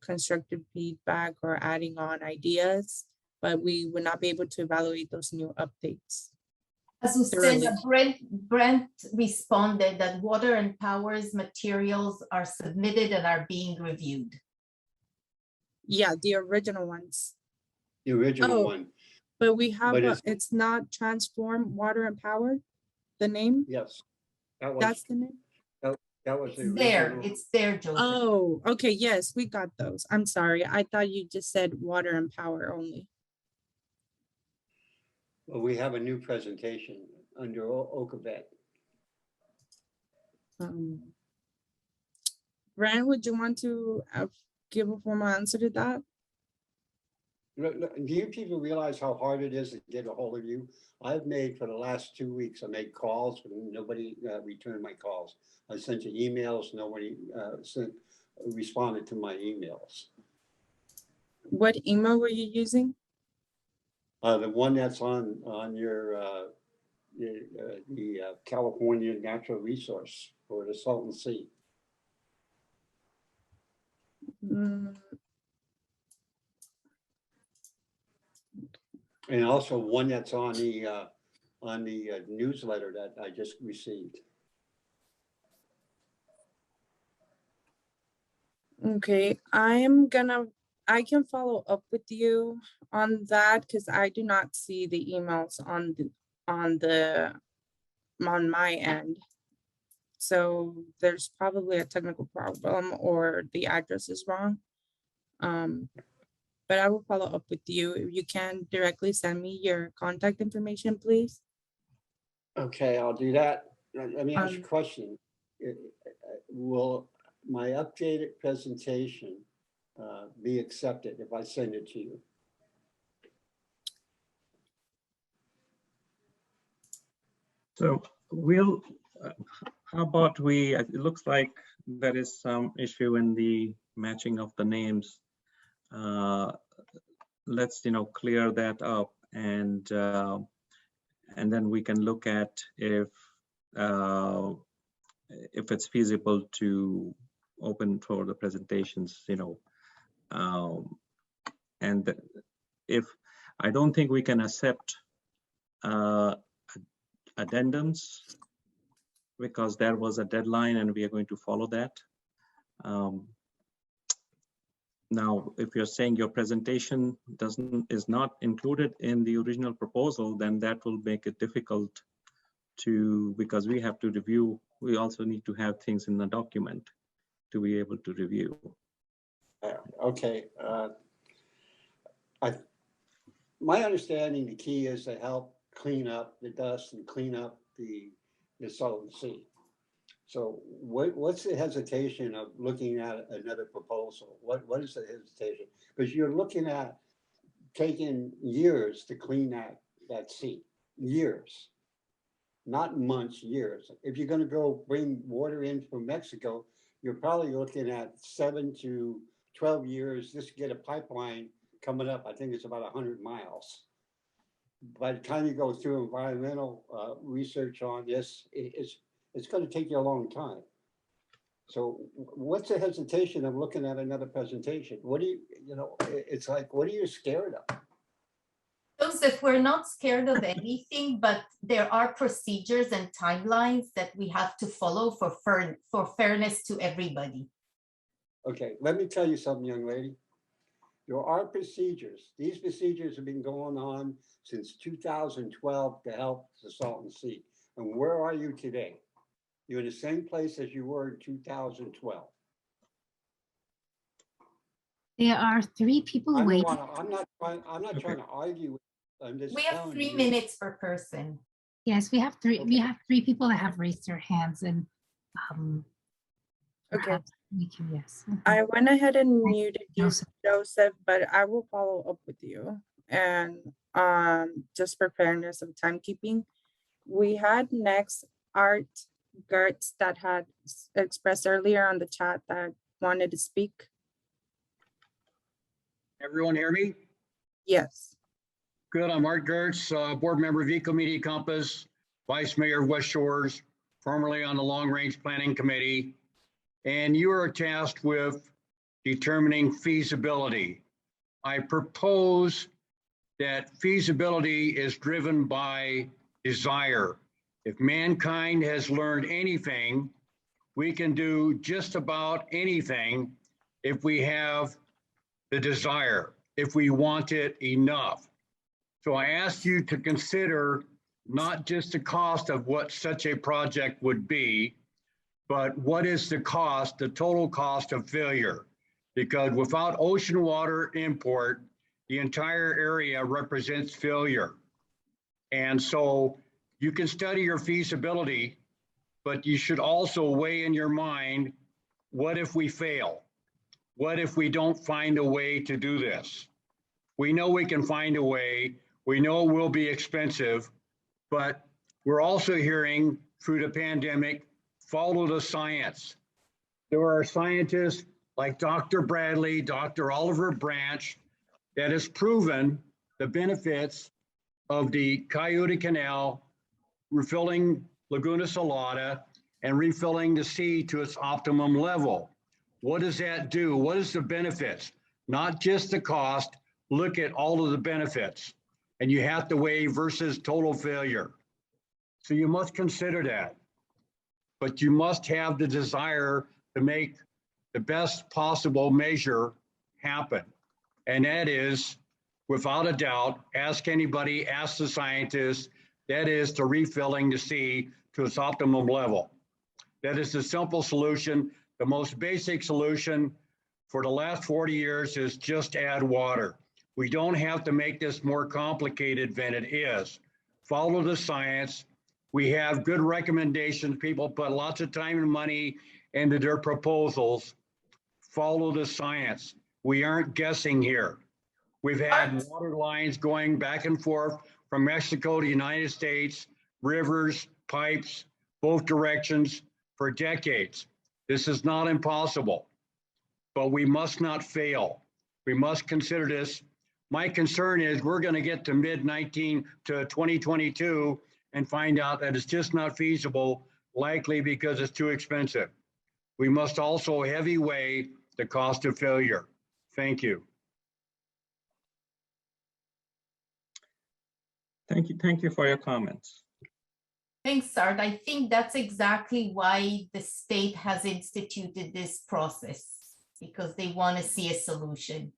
constructive feedback or adding on ideas, but we would not be able to evaluate those new updates. Azucena, Brent responded that Water and Power's materials are submitted and are being reviewed. Yeah, the original ones. The original one. But we have, But it's not Transform Water and Power, the name? Yes. That's the name? That was the There, it's there, Joseph. Oh, okay, yes, we got those. I'm sorry. I thought you just said Water and Power only. Well, we have a new presentation under Okavet. Brian, would you want to give a formal answer to that? Do you people realize how hard it is to get a hold of you? I've made, for the last 2 weeks, I made calls, but nobody returned my calls. I sent you emails, nobody responded to my emails. What email were you using? The one that's on your the California Natural Resource for the Salton Sea. And also one that's on the newsletter that I just received. Okay, I can follow up with you on that because I do not see the emails on my end. So there's probably a technical problem or the address is wrong. But I will follow up with you. If you can directly send me your contact information, please. Okay, I'll do that. Let me ask you a question. Will my updated presentation be accepted if I send it to you? So we'll, how about it looks like there is some issue in the matching of the names. Let's, clear that up and then we can look at if it's feasible to open for the presentations, and if I don't think we can accept addendums because there was a deadline and we are going to follow that. Now, if you're saying your presentation is not included in the original proposal, then that will make it difficult because we have to review. We also need to have things in the document to be able to review. Okay, My understanding, the key is to help clean up the dust and clean up the Salton Sea. So what's the hesitation of looking at another proposal? What is the hesitation? Because you're looking at taking years to clean that sea, years, not months, years. If you're going to go bring water in from Mexico, you're probably looking at 7 to 12 years just to get a pipeline coming up. I think it's about 100 miles. By the time you go through environmental research on this, it's going to take you a long time. So what's the hesitation of looking at another presentation? What do it's like, what are you scared of? Joseph, we're not scared of anything, but there are procedures and timelines that we have to follow for fairness to everybody. Okay, let me tell you something, young lady. There are procedures. These procedures have been going on since 2012 to help the Salton Sea. And where are you today? You're in the same place as you were in 2012. There are 3 people waiting. I'm not trying to argue with you. I'm just We have telling 3 you. minutes per person. Yes, we have 3. Okay. We have 3 people that have raised their hands, and Okay. perhaps we can, yes. I went ahead and muted you, Joseph. Joseph, but I will follow up with you. And just for fairness of timekeeping, we had next Art Gertz that had expressed earlier on the chat that wanted to speak. Everyone hear me? Yes. Good. I'm Art Gertz, board member of Eco Media Compass, vice mayor of West Shores, formerly on the Long Range Planning Committee. And you are tasked with determining feasibility. I propose that feasibility is driven by desire. If mankind has learned anything, we can do just about anything if we have the desire, if we want it enough. So I ask you to consider not just the cost of what such a project would be, but what is the cost, the total cost of failure? Because without ocean water import, the entire area represents failure. And so you can study your feasibility, but you should also weigh in your mind, what if we fail? What if we don't find a way to do this? We know we can find a way. We know it will be expensive, but we're also hearing through the pandemic, follow the science. There are scientists like Dr. Bradley, Dr. Oliver Branch, that has proven the benefits of the Coyote Canal, refilling Laguna Salada, and refilling the sea to its optimum level. What does that do? What is the benefits? Not just the cost, look at all of the benefits. And you have to weigh versus total failure. So you must consider that. But you must have the desire to make the best possible measure happen. And that is, without a doubt, ask anybody, ask the scientists, that is to refilling the sea to its optimum level. That is the simple solution. The most basic solution for the last 40 years is just add water. We don't have to make this more complicated than it is. Follow the science. We have good recommendations. People put lots of time and money into their proposals. Follow the science. We aren't guessing here. We've had water lines going back and forth from Mexico to the United States, rivers, pipes, both directions for decades. This is not impossible, but we must not fail. We must consider this. My concern is we're going to get to mid-19 to 2022 and find out that it's just not feasible, likely because it's too expensive. We must also heavy weigh the cost of failure. Thank you. Thank you for your comments. Thanks, Art. I think that's exactly why the state has instituted this process, because they want to see a solution.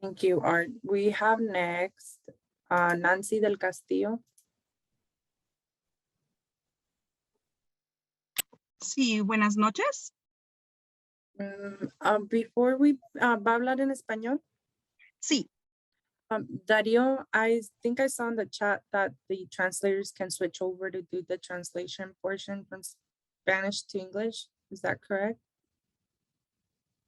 Thank you, Art. We have next Nancy del Castillo. Sí, buenas noches. Before we va a hablar en español. Sí. Dario, I think I saw in the chat that the translators can switch over to do the translation portion from Spanish to English. Is that correct?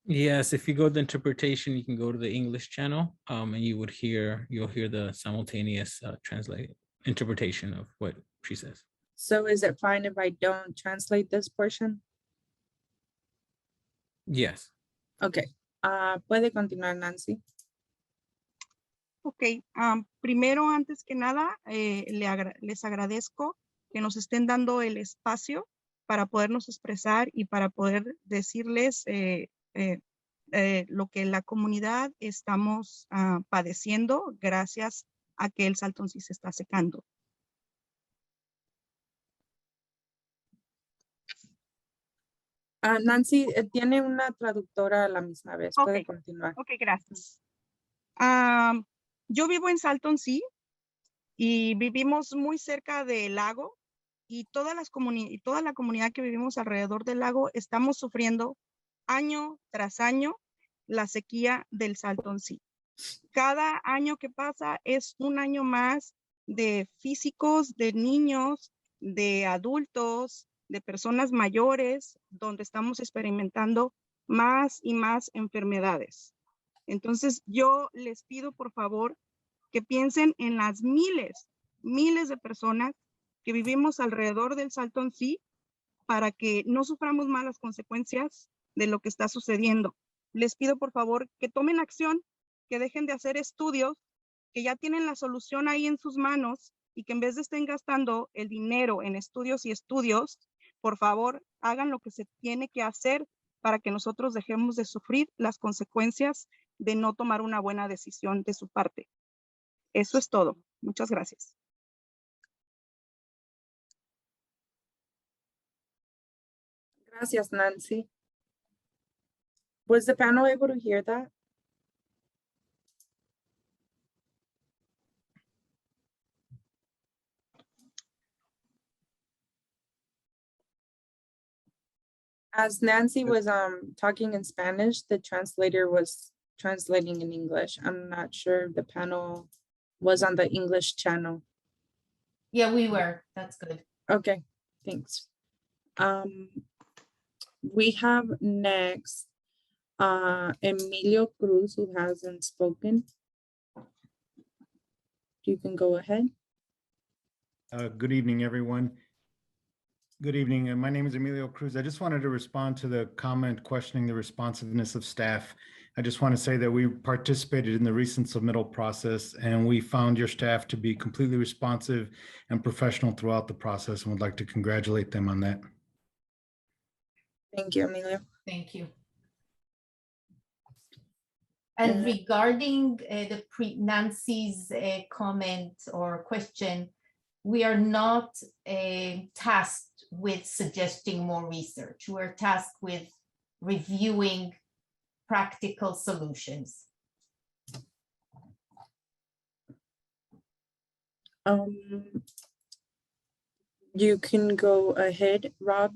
Yes, if you go to the interpretation, you can go to the English channel, and you'll hear the simultaneous translate interpretation of what she says. So is it fine if I don't translate this portion? Yes. Okay. Puede continuar, Nancy. Ok, primero, antes que nada, les agradezco que nos estén dando el espacio para podernos expresar y para poder decirles lo que la comunidad estamos padeciendo gracias a que el Salton Sea se está secando. Nancy, tiene una traductora a la misma vez. Puede continuar. Ok, gracias. Yo vivo en Salton Sea y vivimos muy cerca del lago y toda la comunidad que vivimos alrededor del lago estamos sufriendo año tras año la sequía del Salton Sea. Cada año que pasa es un año más de físicos, de niños, de adultos, de personas mayores, donde estamos experimentando más y más enfermedades. Entonces, yo les pido, por favor, que piensen en las miles de personas que vivimos alrededor del Salton Sea para que no suframos más las consecuencias de lo que está sucediendo. Les pido, por favor, que tomen acción, que dejen de hacer estudios, que ya tienen la solución ahí en sus manos y que en vez de estén gastando el dinero en estudios y estudios, por favor, hagan lo que se tiene que hacer para que nosotros dejemos de sufrir las consecuencias de no tomar una buena decisión de su parte. Eso es todo. Muchas gracias. Gracias, Nancy. Was the panel able to hear that? As Nancy was talking in Spanish, the translator was translating in English. I'm not sure if the panel was on the English channel. Yeah, we were. That's good. Okay, thanks. We have next Emilio Cruz, who hasn't spoken. You can go ahead. Good evening, everyone. Good evening. My name is Emilio Cruz. I just wanted to respond to the comment questioning the responsiveness of staff. I just want to say that we participated in the recent submittal process and we found your staff to be completely responsive and professional throughout the process and would like to congratulate them on that. Thank you, Emilio. Thank you. And regarding Nancy's comment or question, we are not tasked with suggesting more research. We're tasked with reviewing practical solutions. You can go ahead, Rob.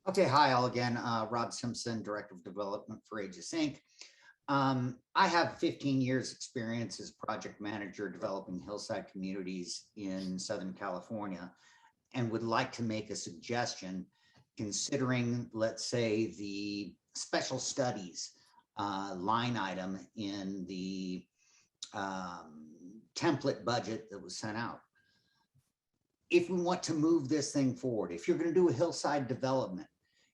Okay, hi all again. Rob Simpson, Director of Development for Aegis Inc. I have 15 years experience as project manager developing hillside communities in Southern California and would like to make a suggestion considering, let's say, the special studies line item in the template budget that was sent out. If we want to move this thing forward, if you're going to do a hillside development,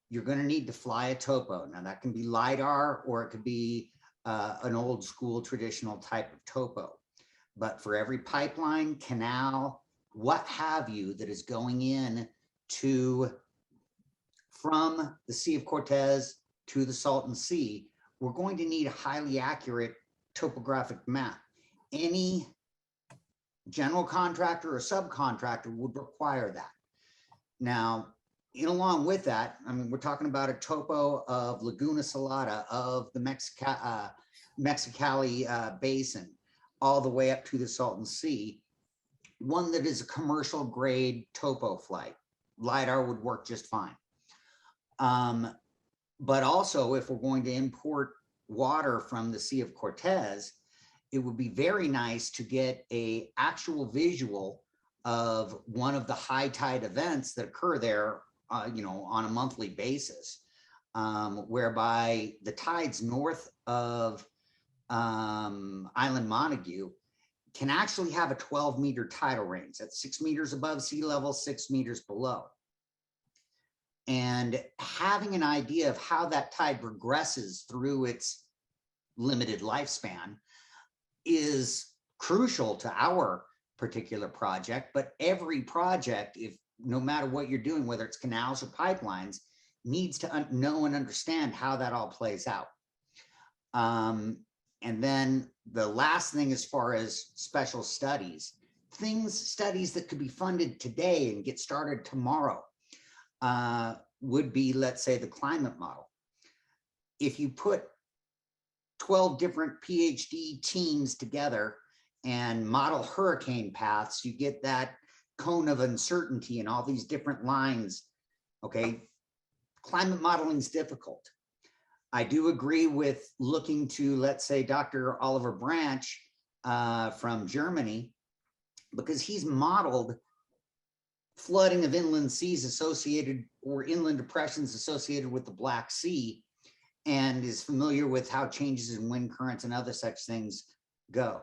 you're going to need to fly a topo. Now that can be LiDAR or it could be an old school traditional type of topo. But for every pipeline, canal, what have you that is going in to from the Sea of Cortez to the Salton Sea, we're going to need a highly accurate topographic map. Any general contractor or subcontractor would require that. Now, along with that, I mean, we're talking about a topo of Laguna Salada, of the Mexicali Basin, all the way up to the Salton Sea, one that is a commercial grade topo flight. LiDAR would work just fine. But also, if we're going to import water from the Sea of Cortez, it would be very nice to get a actual visual of one of the high tide events that occur there, on a monthly basis, whereby the tides north of Island Montague can actually have a 12-meter tidal range. That's 6 meters above sea level, 6 meters below. And having an idea of how that tide progresses through its limited lifespan is crucial to our particular project. But every project, no matter what you're doing, whether it's canals or pipelines, needs to know and understand how that all plays out. And then the last thing, as far as special studies that could be funded today and get started tomorrow, would be, let's say, the climate model. If you put 12 different PhD teams together and model hurricane paths, you get that cone of uncertainty and all these different lines. Okay, climate modeling is difficult. I do agree with looking to, let's say, Dr. Oliver Branch from Germany, because he's modeled flooding of inland seas associated, or inland depressions associated with the Black Sea, and is familiar with how changes in wind currents and other such things go.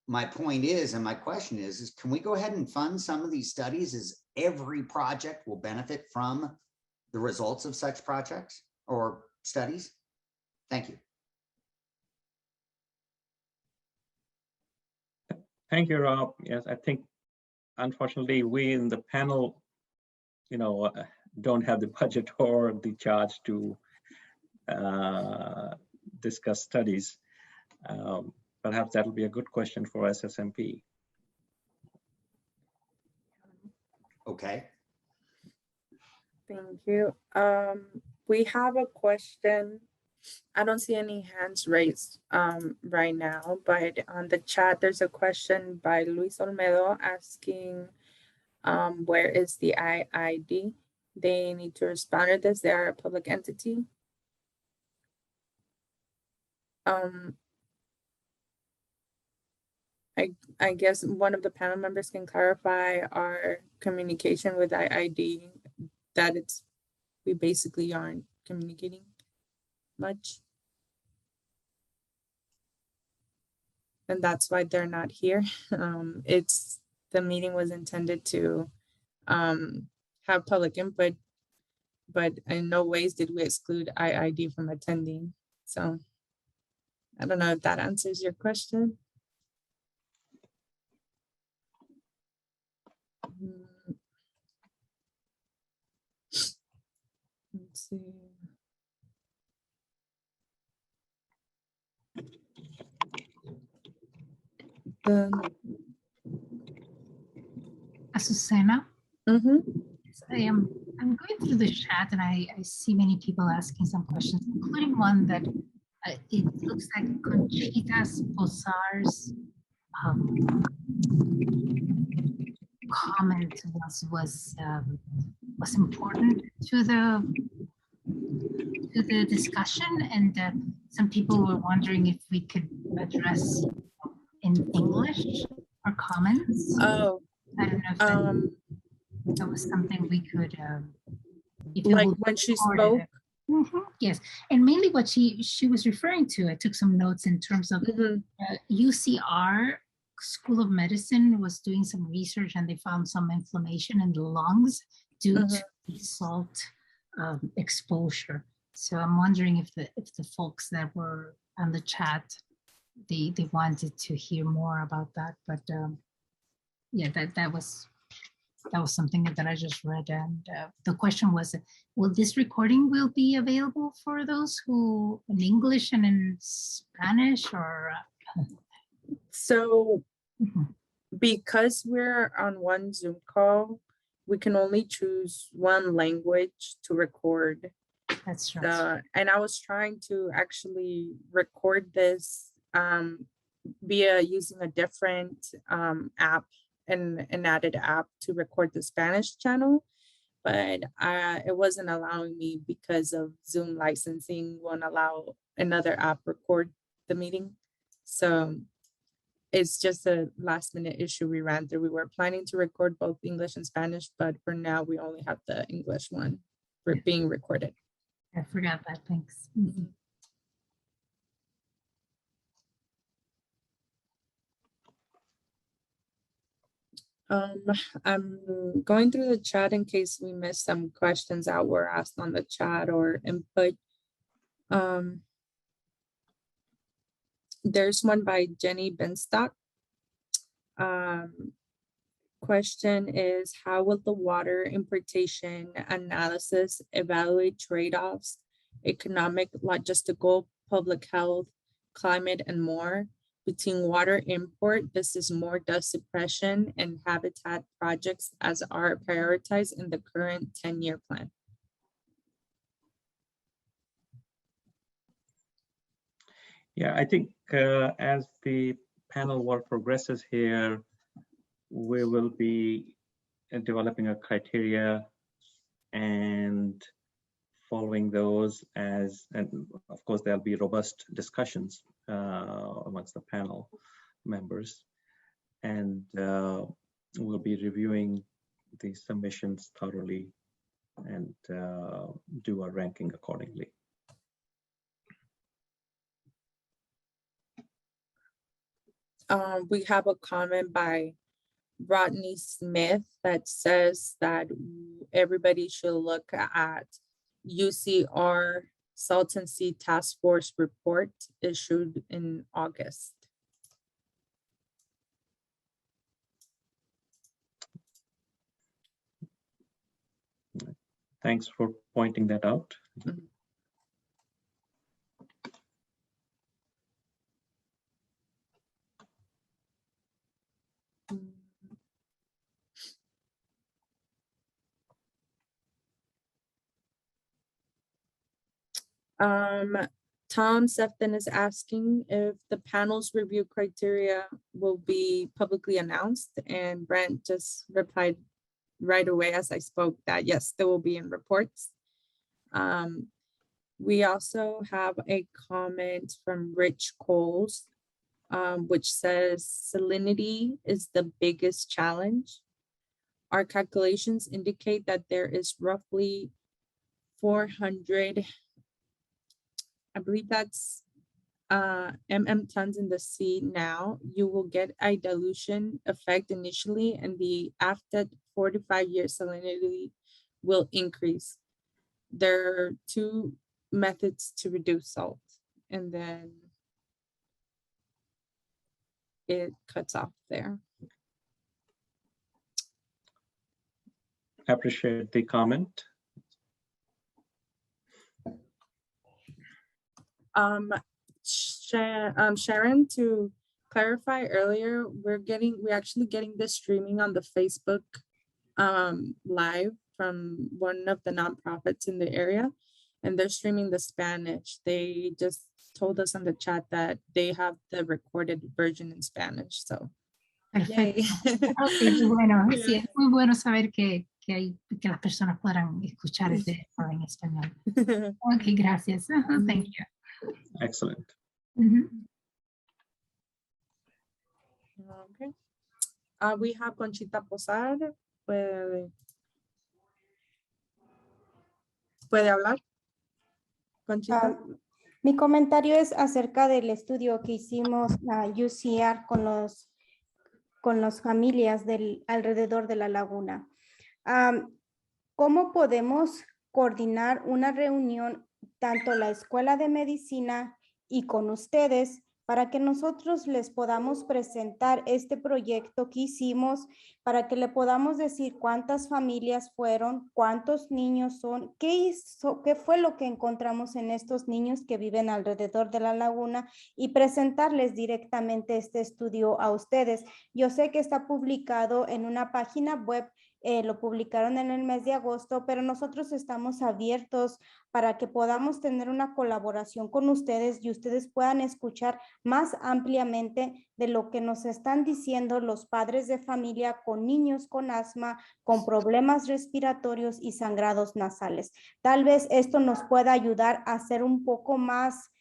My point is, and my question is can we go ahead and fund some of these studies, as every project will benefit from the results of such projects or studies? Thank you. Thank you, Rob. Yes, I think, unfortunately, we in the panel, don't have the budget or the charge to discuss studies. Perhaps that'll be a good question for SSMP. Okay. Thank you. We have a question. I don't see any hands raised right now, but on the chat, there's a question by Luis Olmedo asking, where is the IID? They need to respond to this. They are a public entity. I guess one of the panel members can clarify our communication with IID, that we basically aren't communicating much. And that's why they're not here. The meeting was intended to have public input, but in no ways did we exclude IID from attending. So I don't know if that answers your question. Let's see. Azucena? Yes, I'm going through the chat and I see many people asking some questions, including one that it looks like Conchita's Posar's comment was important to the discussion, and some people were wondering if we could address in English or comments. Oh, I don't know if that was something we could. Like when she spoke. Yes, and mainly what she was referring to, I took some notes in terms of UCR School of Medicine was doing some research and they found some inflammation in the lungs due to the salt exposure. So I'm wondering if the folks that were on the chat, they wanted to hear more about that. But yeah, that was something that I just read, and the question was, will this recording will be available for those who in English and in Spanish, or? So because we're on one Zoom call, we can only choose one language to record. That's right. And I was trying to actually record this via using a different app, an added app to record the Spanish channel, but it wasn't allowing me because of Zoom licensing won't allow another app record the meeting. So it's just a last minute issue we ran through. We were planning to record both English and Spanish, but for now we only have the English one for being recorded. I forgot that, thanks. Mhm. I'm going through the chat in case we missed some questions that were asked on the chat or input. There's one by Jenny Benstock. Question is, how will the water importation analysis evaluate trade-offs, economic, logistical, public health, climate, and more between water import, this is more dust suppression, and habitat projects as are prioritized in the current 10-year plan? Yeah, I think as the panel work progresses here, we will be developing a criteria and following those and of course there'll be robust discussions amongst the panel members, and we'll be reviewing the submissions thoroughly and do a ranking accordingly. We have a comment by Rodney Smith that says that everybody should look at UCR Salton Sea Task Force report issued in August. Thanks for pointing that out. Mm-hmm. Tom Sefton is asking if the panel's review criteria will be publicly announced, and Brent just replied right away as I spoke that yes, they will be in reports. We also have a comment from Rich Coles, which says salinity is the biggest challenge. Our calculations indicate that there is roughly 400, I believe that's tons in the sea now. You will get a dilution effect initially, and the after 45 years salinity will increase. There are two methods to reduce salt, and then it cuts off there. I appreciate the comment. Sharon, to clarify earlier, we're actually getting this streaming on the Facebook live from one of the nonprofits in the area, and they're streaming the Spanish. They just told us on the chat that they have the recorded version in Spanish, so. Perfecto. Yay. Okay, bueno, sí, es muy bueno saber que las personas podrán escuchar este en español. Ok, gracias. Thank you. Excellent. Okay. We have Conchita Posada. ¿Puede hablar? Conchita. Mi comentario es acerca del estudio que hicimos la UCR con las familias alrededor de la laguna. ¿Cómo podemos coordinar una reunión, tanto la Escuela de Medicina y con ustedes, para que nosotros les podamos presentar este proyecto que hicimos, para que le podamos decir cuántas familias fueron, cuántos niños son, qué fue lo que encontramos en estos niños que viven alrededor de la laguna, y presentarles directamente este estudio a ustedes? Yo sé que está publicado en una página web lo publicaron en el mes de agosto, pero nosotros estamos abiertos para que podamos tener una colaboración con ustedes y ustedes puedan escuchar más ampliamente de lo que nos están diciendo los padres de familia con niños con asma, con problemas respiratorios y sangrados nasales. Tal vez esto nos pueda ayudar a hacer un poco más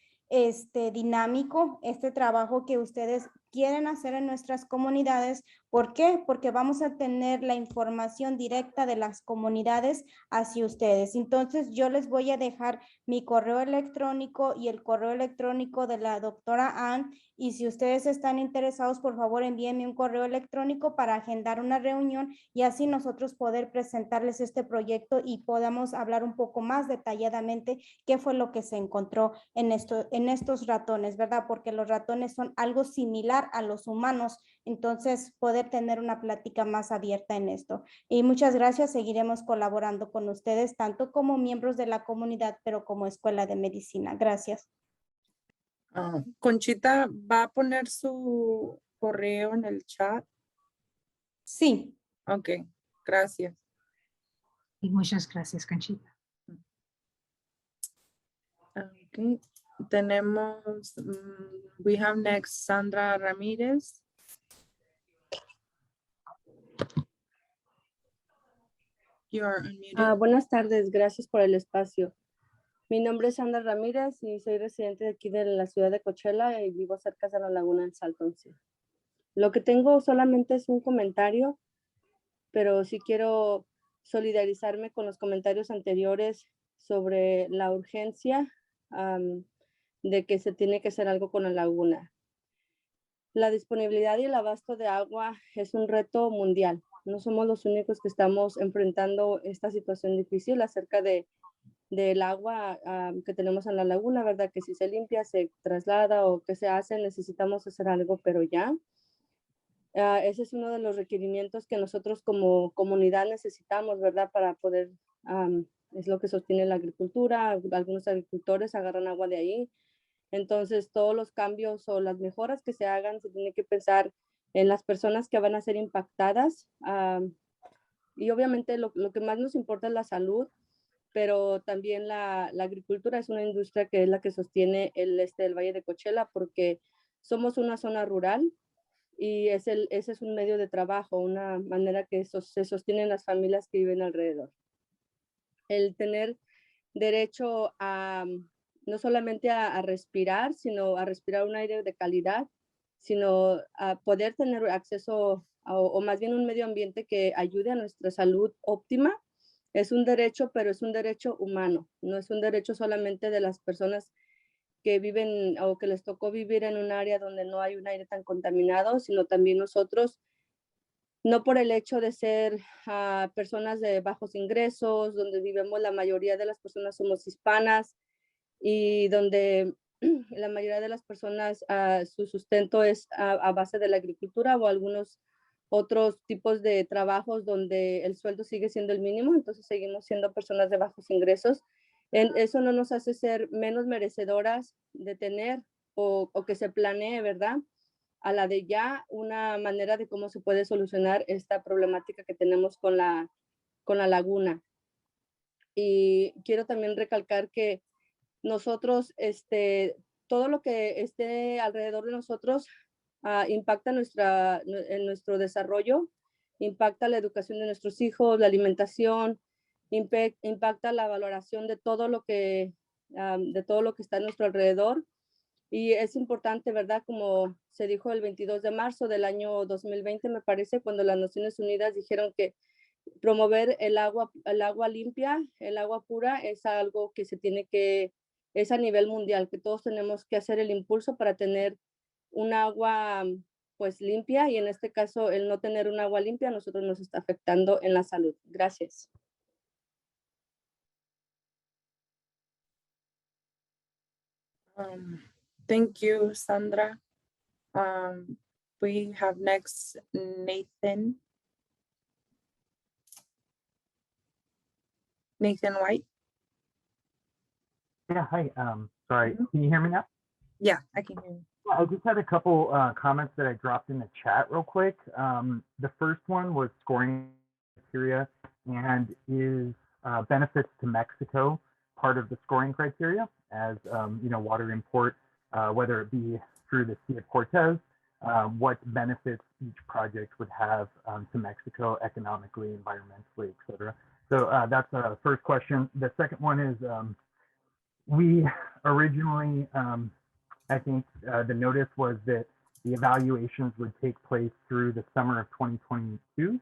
dinámico este trabajo que ustedes quieren hacer en nuestras comunidades. ¿Por qué? Porque vamos a tener la información directa de las comunidades hacia ustedes. Entonces, yo les voy a dejar mi correo electrónico y el correo electrónico de la doctora Ann. Y si ustedes están interesados, por favor, envíenme un correo electrónico para agendar una reunión y así nosotros poder presentarles este proyecto y podamos hablar un poco más detalladamente qué fue lo que se encontró en estos ratones, ¿verdad? Porque los ratones son algo similar a los humanos. Entonces, poder tener una plática más abierta en esto. Y muchas gracias. Seguiremos colaborando con ustedes, tanto como miembros de la comunidad, pero como Escuela de Medicina. Gracias. Conchita, ¿va a poner su correo en el chat? Sí. Ok, gracias. Y muchas gracias, Conchita. Okay. Tenemos, we have next Sandra Ramírez. You are unmuted. Buenas tardes, gracias por el espacio. Mi nombre es Sandra Ramírez y soy residente de aquí de la ciudad de Coachella y vivo cerca de la laguna en Salton Sea. Lo que tengo solamente es un comentario, pero sí quiero solidarizarme con los comentarios anteriores sobre la urgencia de que se tiene que hacer algo con la laguna. La disponibilidad y el abasto de agua es un reto mundial. No somos los únicos que estamos enfrentando esta situación difícil acerca del agua que tenemos en la laguna, ¿verdad? Que si se limpia, se traslada o que se hace, necesitamos hacer algo, pero ya. Ese es uno de los requerimientos que nosotros como comunidad necesitamos, ¿verdad? Para poder, es lo que sostiene la agricultura. Algunos agricultores agarran agua de ahí. Entonces, todos los cambios o las mejoras que se hagan, se tiene que pensar en las personas que van a ser impactadas. Y obviamente lo que más nos importa es la salud, pero también la agricultura es una industria que es la que sostiene el del Valle de Coachella, porque somos una zona rural y ese es un medio de trabajo, una manera que se sostienen las familias que viven alrededor. El tener derecho a no solamente a respirar, sino a respirar un aire de calidad, sino a poder tener acceso o más bien un medio ambiente que ayude a nuestra salud óptima. Es un derecho, pero es un derecho humano, no es un derecho solamente de las personas que viven o que les tocó vivir en un área donde no hay un aire tan contaminado, sino también nosotros, no por el hecho de ser personas de bajos ingresos, donde vivimos la mayoría de las personas somos hispanas y donde la mayoría de las personas su sustento es a base de la agricultura o algunos otros tipos de trabajos donde el sueldo sigue siendo el mínimo, entonces seguimos siendo personas de bajos ingresos. Eso no nos hace ser menos merecedoras de tener o que se planee, ¿verdad? A la de ya una manera de cómo se puede solucionar esta problemática que tenemos con la laguna. Y quiero también recalcar que nosotros, todo lo que esté alrededor de nosotros impacta en nuestro desarrollo, impacta la educación de nuestros hijos, la alimentación, impacta la valoración de todo lo que está a nuestro alrededor. Y es importante, ¿verdad? Como se dijo el 22 de marzo del año 2020, me parece, cuando las Naciones Unidas dijeron que promover el agua limpia, el agua pura, es algo que es a nivel mundial, que todos tenemos que hacer el impulso para tener un agua pues limpia, y en este caso el no tener un agua limpia a nosotros nos está afectando en la salud. Gracias. Thank you, Sandra. We have next Nathan White. Yeah, hi. Sorry, can you hear me now? Yeah, I can hear you. I just had a couple comments that I dropped in the chat real quick. The first one was scoring criteria, and is benefits to Mexico part of the scoring criteria as water import, whether it be through the Sea of Cortez, what benefits each project would have to Mexico economically, environmentally, et cetera. So that's the first question. The second one is we originally, I think the notice was that the evaluations would take place through the summer of 2022.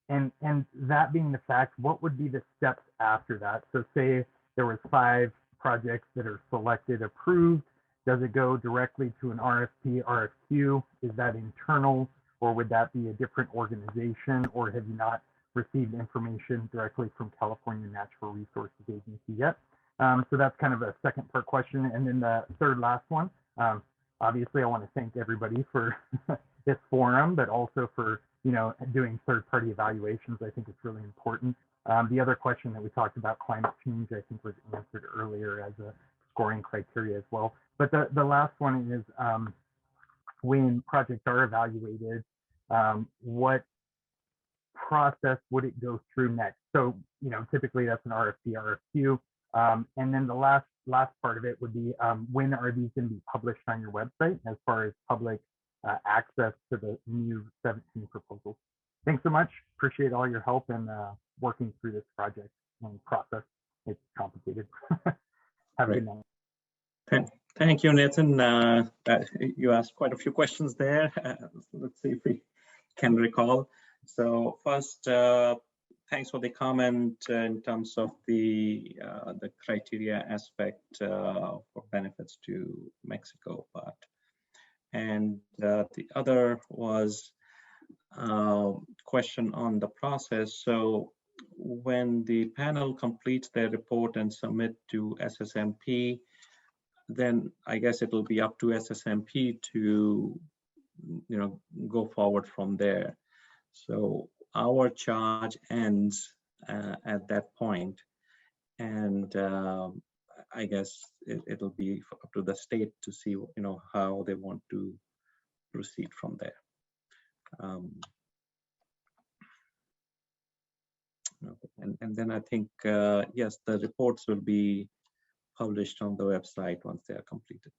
And that being the fact, what would be the steps after that? So say there was 5 projects that are selected, approved. Does it go directly to an RFP, RFQ? Is that internal, or would that be a different organization? Or have you not received information directly from California Natural Resources Agency yet? So that's kind of a second part question. And then the third last one, obviously I want to thank everybody for this forum, but also for doing third-party evaluations. I think it's really important. The other question that we talked about, climate change, I think was answered earlier as a scoring criteria as well. But the last one is when projects are evaluated, what process would it go through next? So, typically that's an RFP, RFQ. And then the last part of it would be when are these going to be published on your website as far as public access to the new 17 proposals? Thanks so much. Appreciate all your help in working through this project and process. It's complicated. Have a good night. Thank you, Nathan. You asked quite a few questions there. Let's see if we can recall. So first, thanks for the comment in terms of the criteria aspect for benefits to Mexico part. And the other was question on the process. So when the panel completes their report and submit to SSMP, then I guess it will be up to SSMP to go forward from there. So our charge ends at that point, and I guess it'll be up to the state to see how they want to proceed from there. And then I think yes, the reports will be published on the website once they are completed.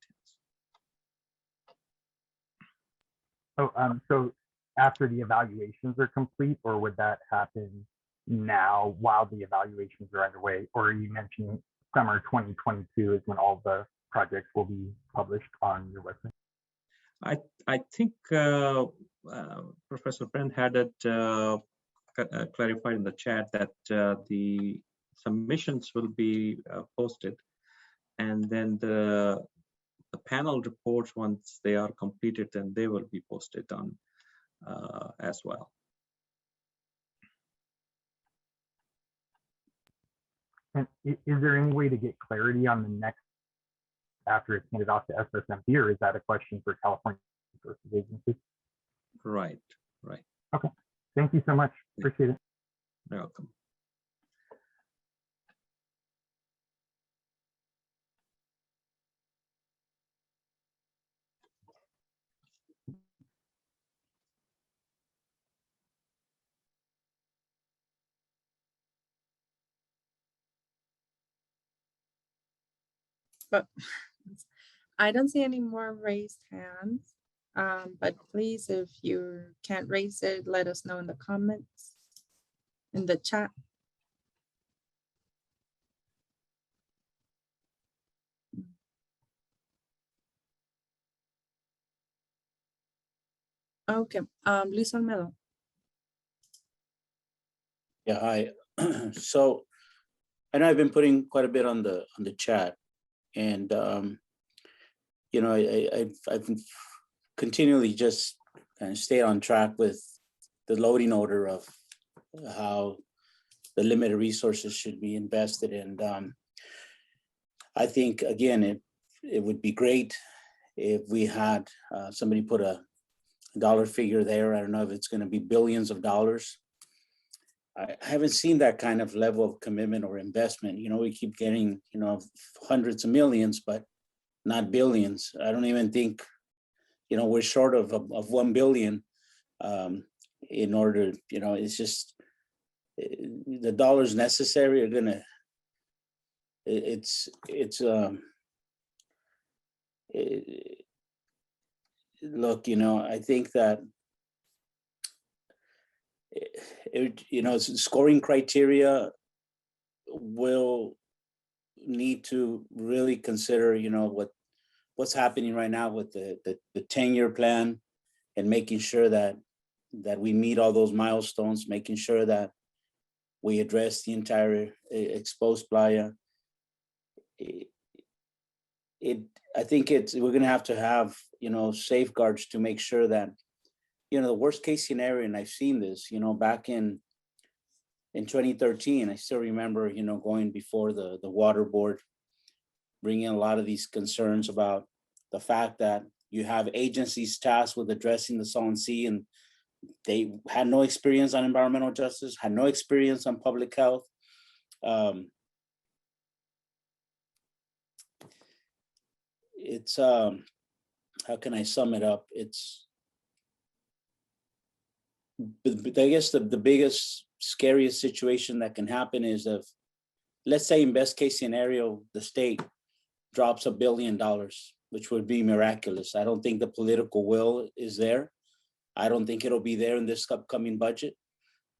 Oh, so after the evaluations are complete, or would that happen now while the evaluations are underway? Or are you mentioning summer 2022 is when all the projects will be published on your website? I think Professor Brent had it clarified in the chat that the submissions will be posted, and then the panel reports, once they are completed, then they will be posted on as well. And is there any way to get clarity on the next after it's handed off to SSMP, or is that a question for California Resources Agency? Right. Okay. Thank you so much. Appreciate it. You're welcome. But I don't see any more raised hands. But please, if you can't raise it, let us know in the comments, in the chat. Okay, Luis Olmedo. Yeah, hi. So I know I've been putting quite a bit on the chat, and I've continually just kind of stayed on track with the loading order of how the limited resources should be invested. And I think, again, it would be great if we had somebody put a dollar figure there. I don't know if it's going to be billions of dollars. I haven't seen that kind of level of commitment or investment. We keep getting, hundreds of millions, but not billions. I don't even think, we're short of 1 billion in order, it's just the dollars necessary are gonna, look, I think that scoring criteria will need to really consider, what's happening right now with the 10-year plan, and making sure that we meet all those milestones, making sure that we address the entire exposed playa. I think we're gonna have to have, safeguards to make sure that, the worst case scenario, and I've seen this, back in 2013, I still remember, going before the water board, bringing a lot of these concerns about the fact that you have agencies tasked with addressing the Salton Sea, and they had no experience on environmental justice, had no experience on public health. It's how can I sum it up? I guess the biggest, scariest situation that can happen is if, let's say in best case scenario, the state drops $1 billion, which would be miraculous. I don't think the political will is there. I don't think it'll be there in this upcoming budget,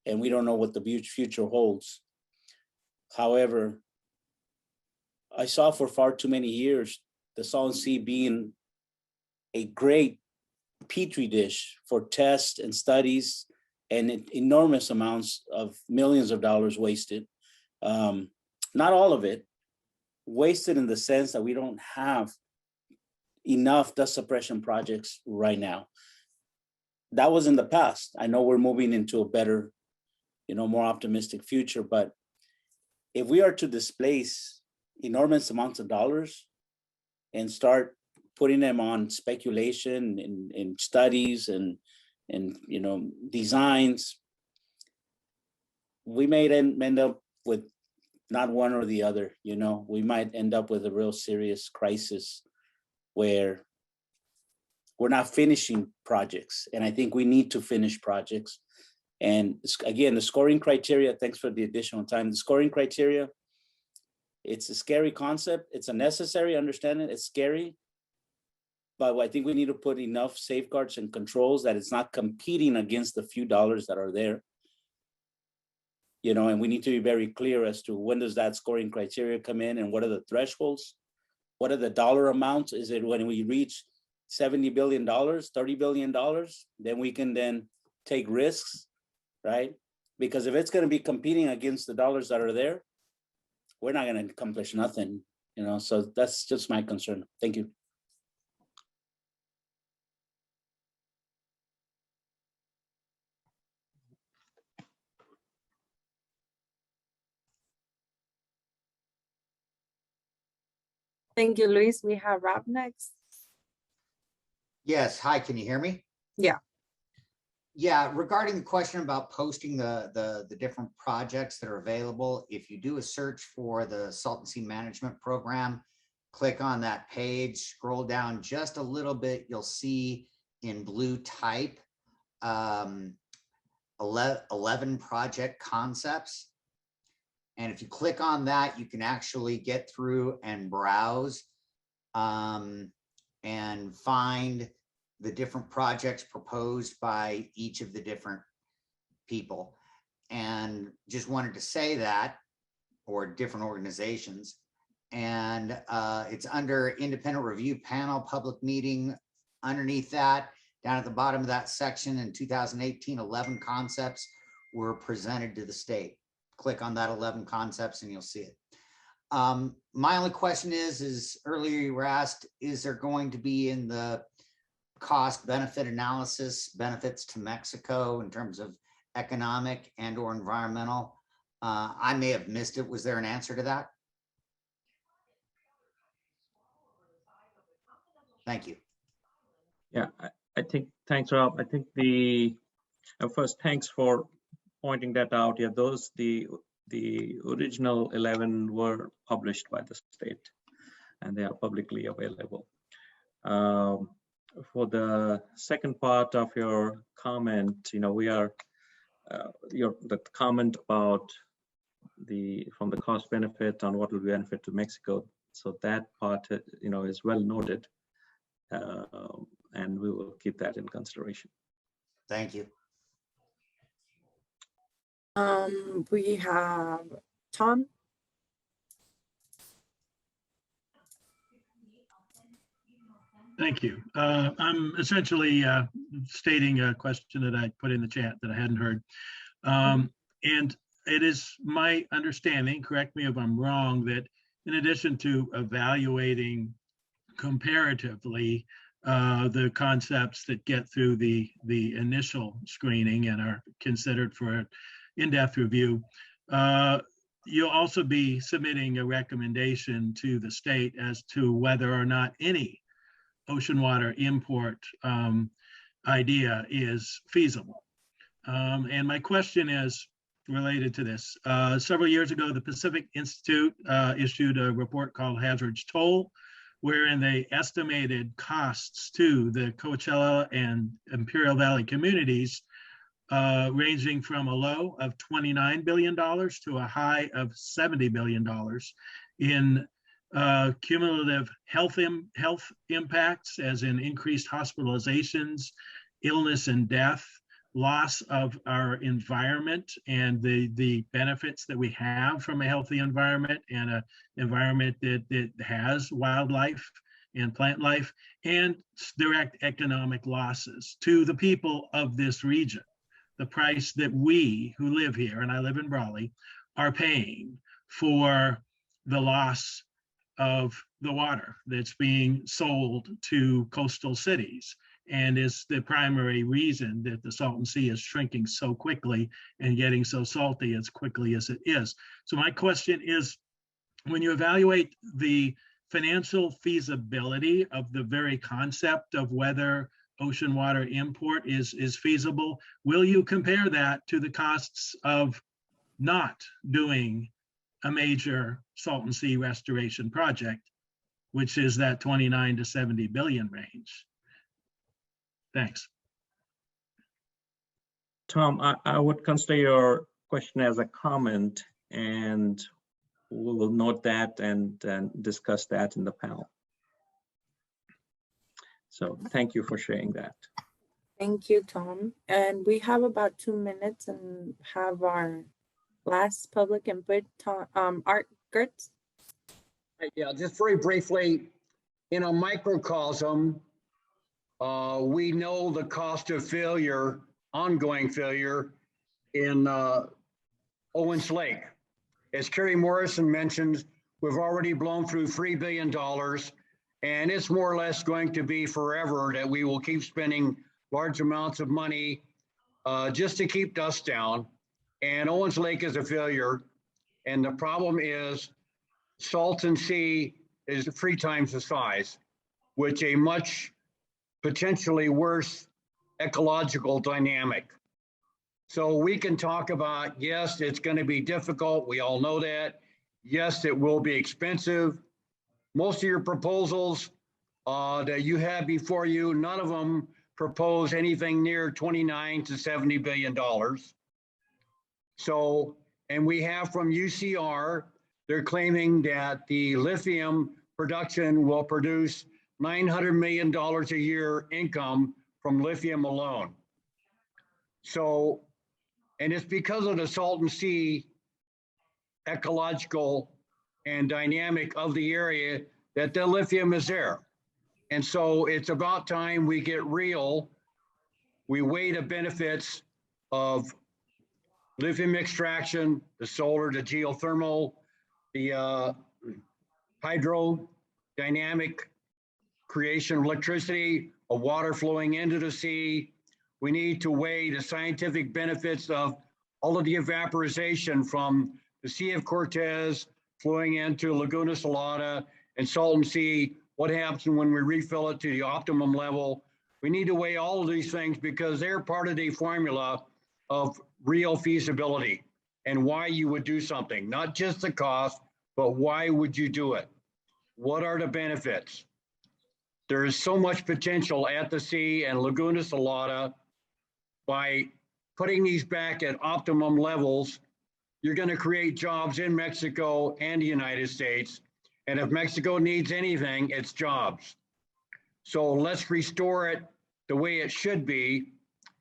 and we don't know what the future holds. However, I saw for far too many years the Salton Sea being a great petri dish for tests and studies, and enormous amounts of millions of dollars wasted. Not all of it, wasted in the sense that we don't have enough dust suppression projects right now. That was in the past. I know we're moving into a better, more optimistic future, but if we are to displace enormous amounts of dollars and start putting them on speculation and studies and designs, we may end up with not one or the other. We might end up with a real serious crisis where we're not finishing projects. And I think we need to finish projects. And again, the scoring criteria, thanks for the additional time. The scoring criteria, it's a scary concept. It's a necessary understanding. It's scary. But I think we need to put enough safeguards and controls that it's not competing against the few dollars that are there. And we need to be very clear as to when does that scoring criteria come in, and what are the thresholds? What are the dollar amounts? Is it when we reach $70 billion, $30 billion, then we can then take risks, right? Because if it's going to be competing against the dollars that are there, we're not going to accomplish nothing, so that's just my concern. Thank you. Thank you, Luis. We have Rob next. Yes, hi, can you hear me? Yeah. Yeah, regarding the question about posting the different projects that are available, if you do a search for the Salton Sea Management Program, click on that page, scroll down just a little bit, you'll see in blue type 11 project concepts. And if you click on that, you can actually get through and browse and find the different projects proposed by each of the different people. And just wanted to say that, or different organizations. And it's under independent review panel, public meeting. Underneath that, down at the bottom of that section, in 2018, 11 concepts were presented to the state. Click on that 11 concepts and you'll see it. My only question is earlier you were asked, is there going to be in the cost benefit analysis benefits to Mexico in terms of economic and or environmental? I may have missed it. Was there an answer to that? Thank you. Yeah, I think, thanks, Rob. I think first, thanks for pointing that out. Yeah, the original 11 were published by the state and they are publicly available. For the second part of your comment, we are the comment about from the cost benefit on what will benefit to Mexico. So that part, is well noted, and we will keep that in consideration. Thank you. We have Tom. Thank you. I'm essentially stating a question that I put in the chat that I hadn't heard. And it is my understanding, correct me if I'm wrong, that in addition to evaluating comparatively the concepts that get through the initial screening and are considered for in-depth review, you'll also be submitting a recommendation to the state as to whether or not any ocean water import idea is feasible. And my question is related to this. Several years ago, the Pacific Institute issued a report called Hazards Toll, wherein they estimated costs to the Coachella and Imperial Valley communities ranging from a low of $29 billion to a high of $70 billion in cumulative health impacts, as in increased hospitalizations, illness and death, loss of our environment and the benefits that we have from a healthy environment and an environment that has wildlife and plant life, and direct economic losses to the people of this region. The price that we who live here, and I live in Brawley, are paying for the loss of the water that's being sold to coastal cities, and is the primary reason that the Salton Sea is shrinking so quickly and getting so salty as quickly as it is. So my question is, when you evaluate the financial feasibility of the very concept of whether ocean water import is feasible, will you compare that to the costs of not doing a major Salton Sea restoration project, which is that 29 to 70 billion range? Thanks. Tom, I would consider your question as a comment, and we will note that and discuss that in the panel. So thank you for sharing that. Thank you, Tom. And we have about 2 minutes and have our last public input. Art Gertz. Yeah, just very briefly, in a microcosm, we know the cost of failure, ongoing failure in Owens Lake. As Kerry Morrison mentioned, we've already blown through $3 billion, and it's more or less going to be forever that we will keep spending large amounts of money just to keep dust down. And Owens Lake is a failure. And the problem is Salton Sea is 3 times the size, which a much potentially worse ecological dynamic. So we can talk about, yes, it's going to be difficult. We all know that. Yes, it will be expensive. Most of your proposals that you have before you, none of them propose anything near 29 to 70 billion dollars. So, and we have from UCR, they're claiming that the lithium production will produce $900 million a year income from lithium alone. So, and it's because of the Salton Sea ecological and dynamic of the area that the lithium is there. And so it's about time we get real. We weigh the benefits of lithium extraction, the solar, the geothermal, the hydrodynamic creation of electricity, of water flowing into the sea. We need to weigh the scientific benefits of all of the evaporization from the Sea of Cortez flowing into Laguna Salada and Salton Sea. What happens when we refill it to the optimum level? We need to weigh all of these things because they're part of the formula of real feasibility and why you would do something, not just the cost, but why would you do it? What are the benefits? There is so much potential at the sea and Laguna Salada. By putting these back at optimum levels, you're going to create jobs in Mexico and the United States. And if Mexico needs anything, it's jobs. So let's restore it the way it should be.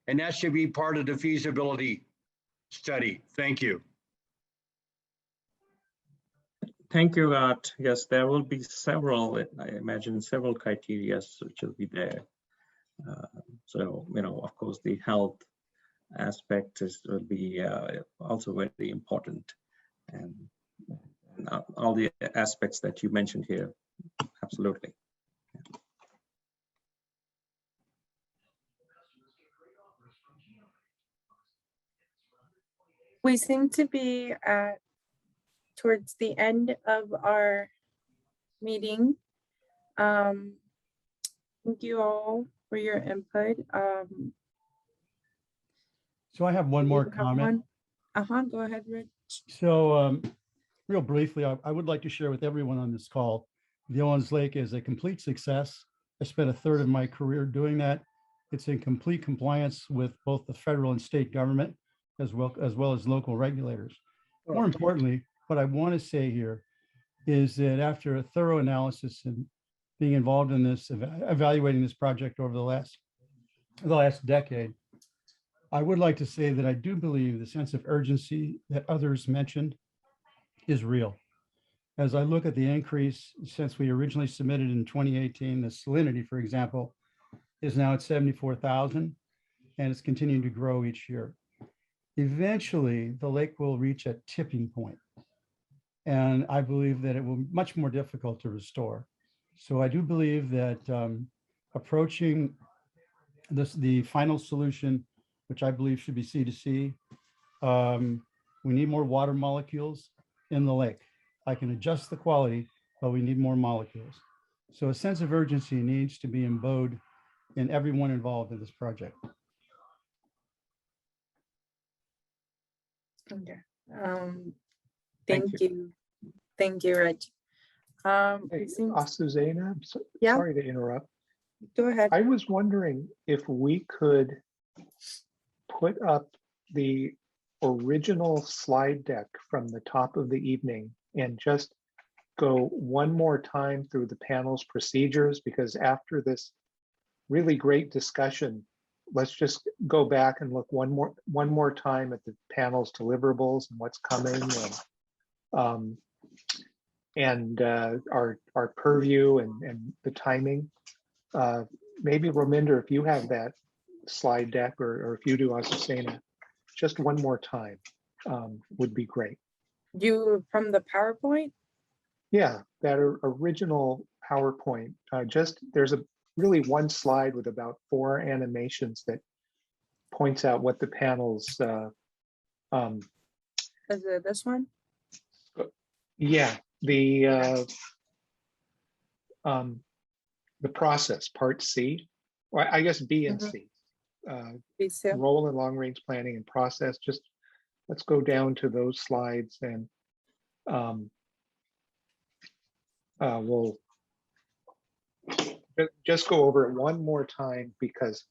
And that should be part of the feasibility study. Thank you. Thank you, Art. Yes, there will be several, I imagine, several criteria which will be there. So, of course, the health aspect will be also very important. And all the aspects that you mentioned here, absolutely. We seem to be towards the end of our meeting. Thank you all for your input. So I have one more comment. Go ahead, Rich. So real briefly, I would like to share with everyone on this call, the Owens Lake is a complete success. I spent a third of my career doing that. It's in complete compliance with both the federal and state government, as well as local regulators. More importantly, what I want to say here is that after a thorough analysis and being involved in this, evaluating this project over the last decade, I would like to say that I do believe the sense of urgency that others mentioned is real. As I look at the increase since we originally submitted in 2018, the salinity, for example, is now at 74,000 and it's continuing to grow each year. Eventually, the lake will reach a tipping point, and I believe that it will be much more difficult to restore. So I do believe that approaching the final solution, which I believe should be C2C, we need more water molecules in the lake. I can adjust the quality, but we need more molecules. So a sense of urgency needs to be embodied in everyone involved in this project. Okay. Thank you. Thank you, Rich. Hey, Azucena, Yeah. sorry to interrupt. Go ahead. I was wondering if we could put up the original slide deck from the top of the evening and just go one more time through the panel's procedures, because after this really great discussion, let's just go back and look one more time at the panel's deliverables and what's coming, and our purview and the timing. Maybe Raminder, if you have that slide deck, or if you do, Azucena, just one more time would be great. You from the PowerPoint? Yeah, that original PowerPoint. There's really one slide with about 4 animations that points out what the panel's. Is it this one? Yeah, the process, part C, or I guess B and C. Role in long range planning and process. Just let's go down to those slides, and we'll just go over it one more time, because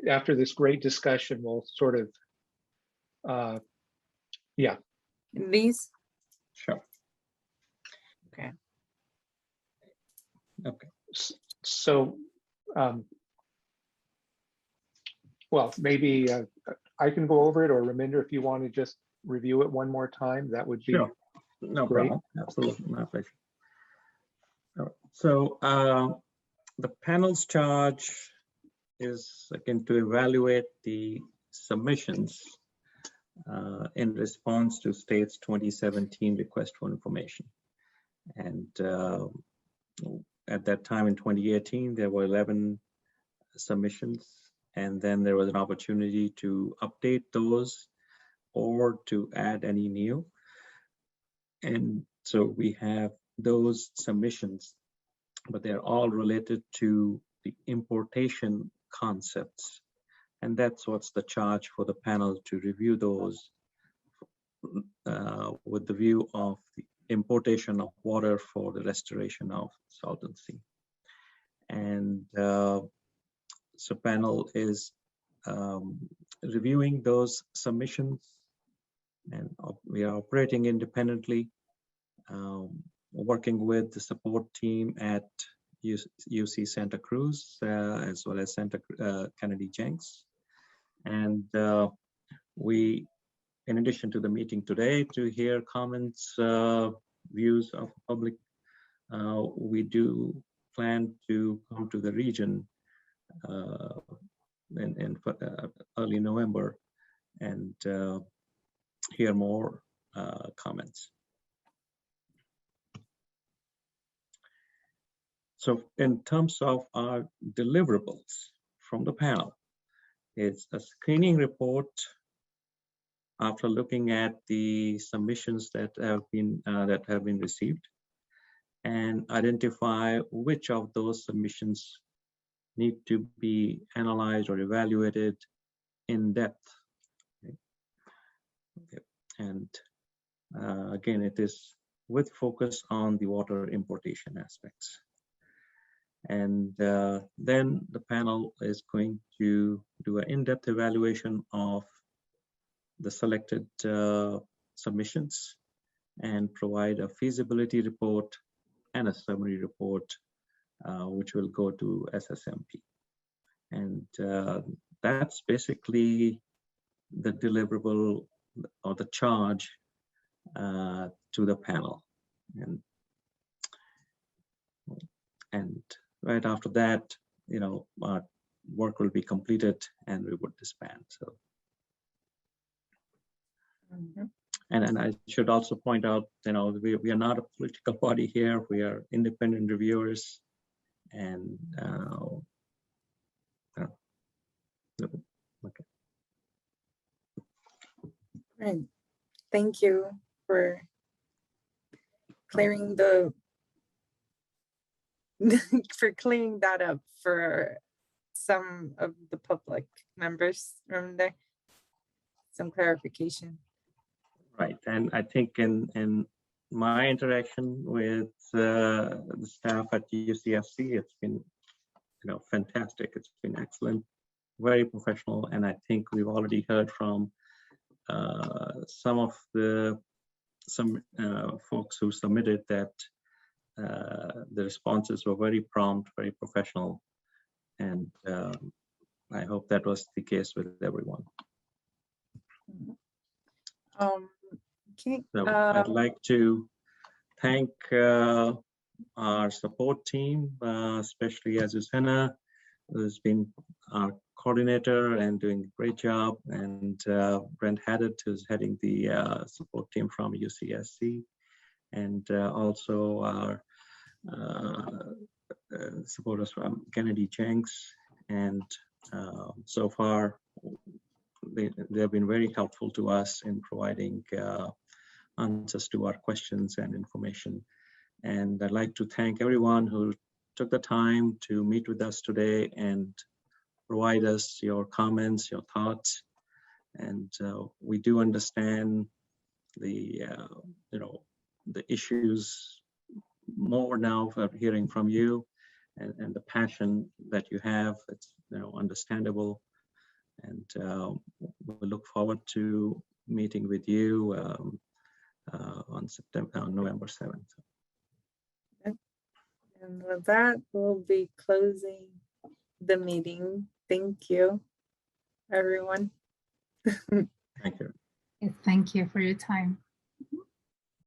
after this great discussion, we'll sort of, yeah. These? Sure. Okay. Okay. So, well, maybe I can go over it, or Raminder, if you want to just review it one more time, that would be sure. No great. problem. Absolutely, my pleasure. All right. So the panel's charge is again to evaluate the submissions in response to state's 2017 request for information. And at that time in 2018, there were 11 submissions, and then there was an opportunity to update those or to add any new. And so we have those submissions, but they're all related to the importation concepts. And that's what's the charge for the panel, to review those with the view of the importation of water for the restoration of Salton Sea. And so panel is reviewing those submissions, and we are operating independently, working with the support team at UC Santa Cruz, as well as Kennedy Jenks. And we, in addition to the meeting today to hear comments, views of public, we do plan to come to the region in early November and hear more comments. So in terms of our deliverables from the panel, it's a screening report after looking at the submissions that have been received, and identify which of those submissions need to be analyzed or evaluated in depth. Okay. And again, it is with focus on the water importation aspects. And then the panel is going to do an in-depth evaluation of the selected submissions and provide a feasibility report and a summary report, which will go to SSMP. And that's basically the deliverable or the charge to the panel. And right after that, our work will be completed and we would disband. So. And I should also point out, we are not a political body here. We are independent reviewers, and okay. Right. Thank you for clearing clearing that up for some of the public members from there. Some clarification. Right, and I think in my interaction with the staff at UCSC, it's been fantastic. It's been excellent, very professional, and I think we've already heard from some folks who submitted that the responses were very prompt, very professional, and I hope that was the case with everyone. Okay. So I'd like to thank our support team, especially Azucena, who's been our coordinator and doing a great job, and Brent Haddad, who's heading the support team from UCSC, and also our supporters from Kennedy Jenks. And so far, they have been very helpful to us in providing answers to our questions and information. And I'd like to thank everyone who took the time to meet with us today and provide us your comments, your thoughts. And we do understand the the issues more now for hearing from you, and the passion that you have. It's understandable, and we look forward to meeting with you on November 7th. And with that, we'll be closing the meeting. Thank you, everyone. Thank you. Thank you for your time.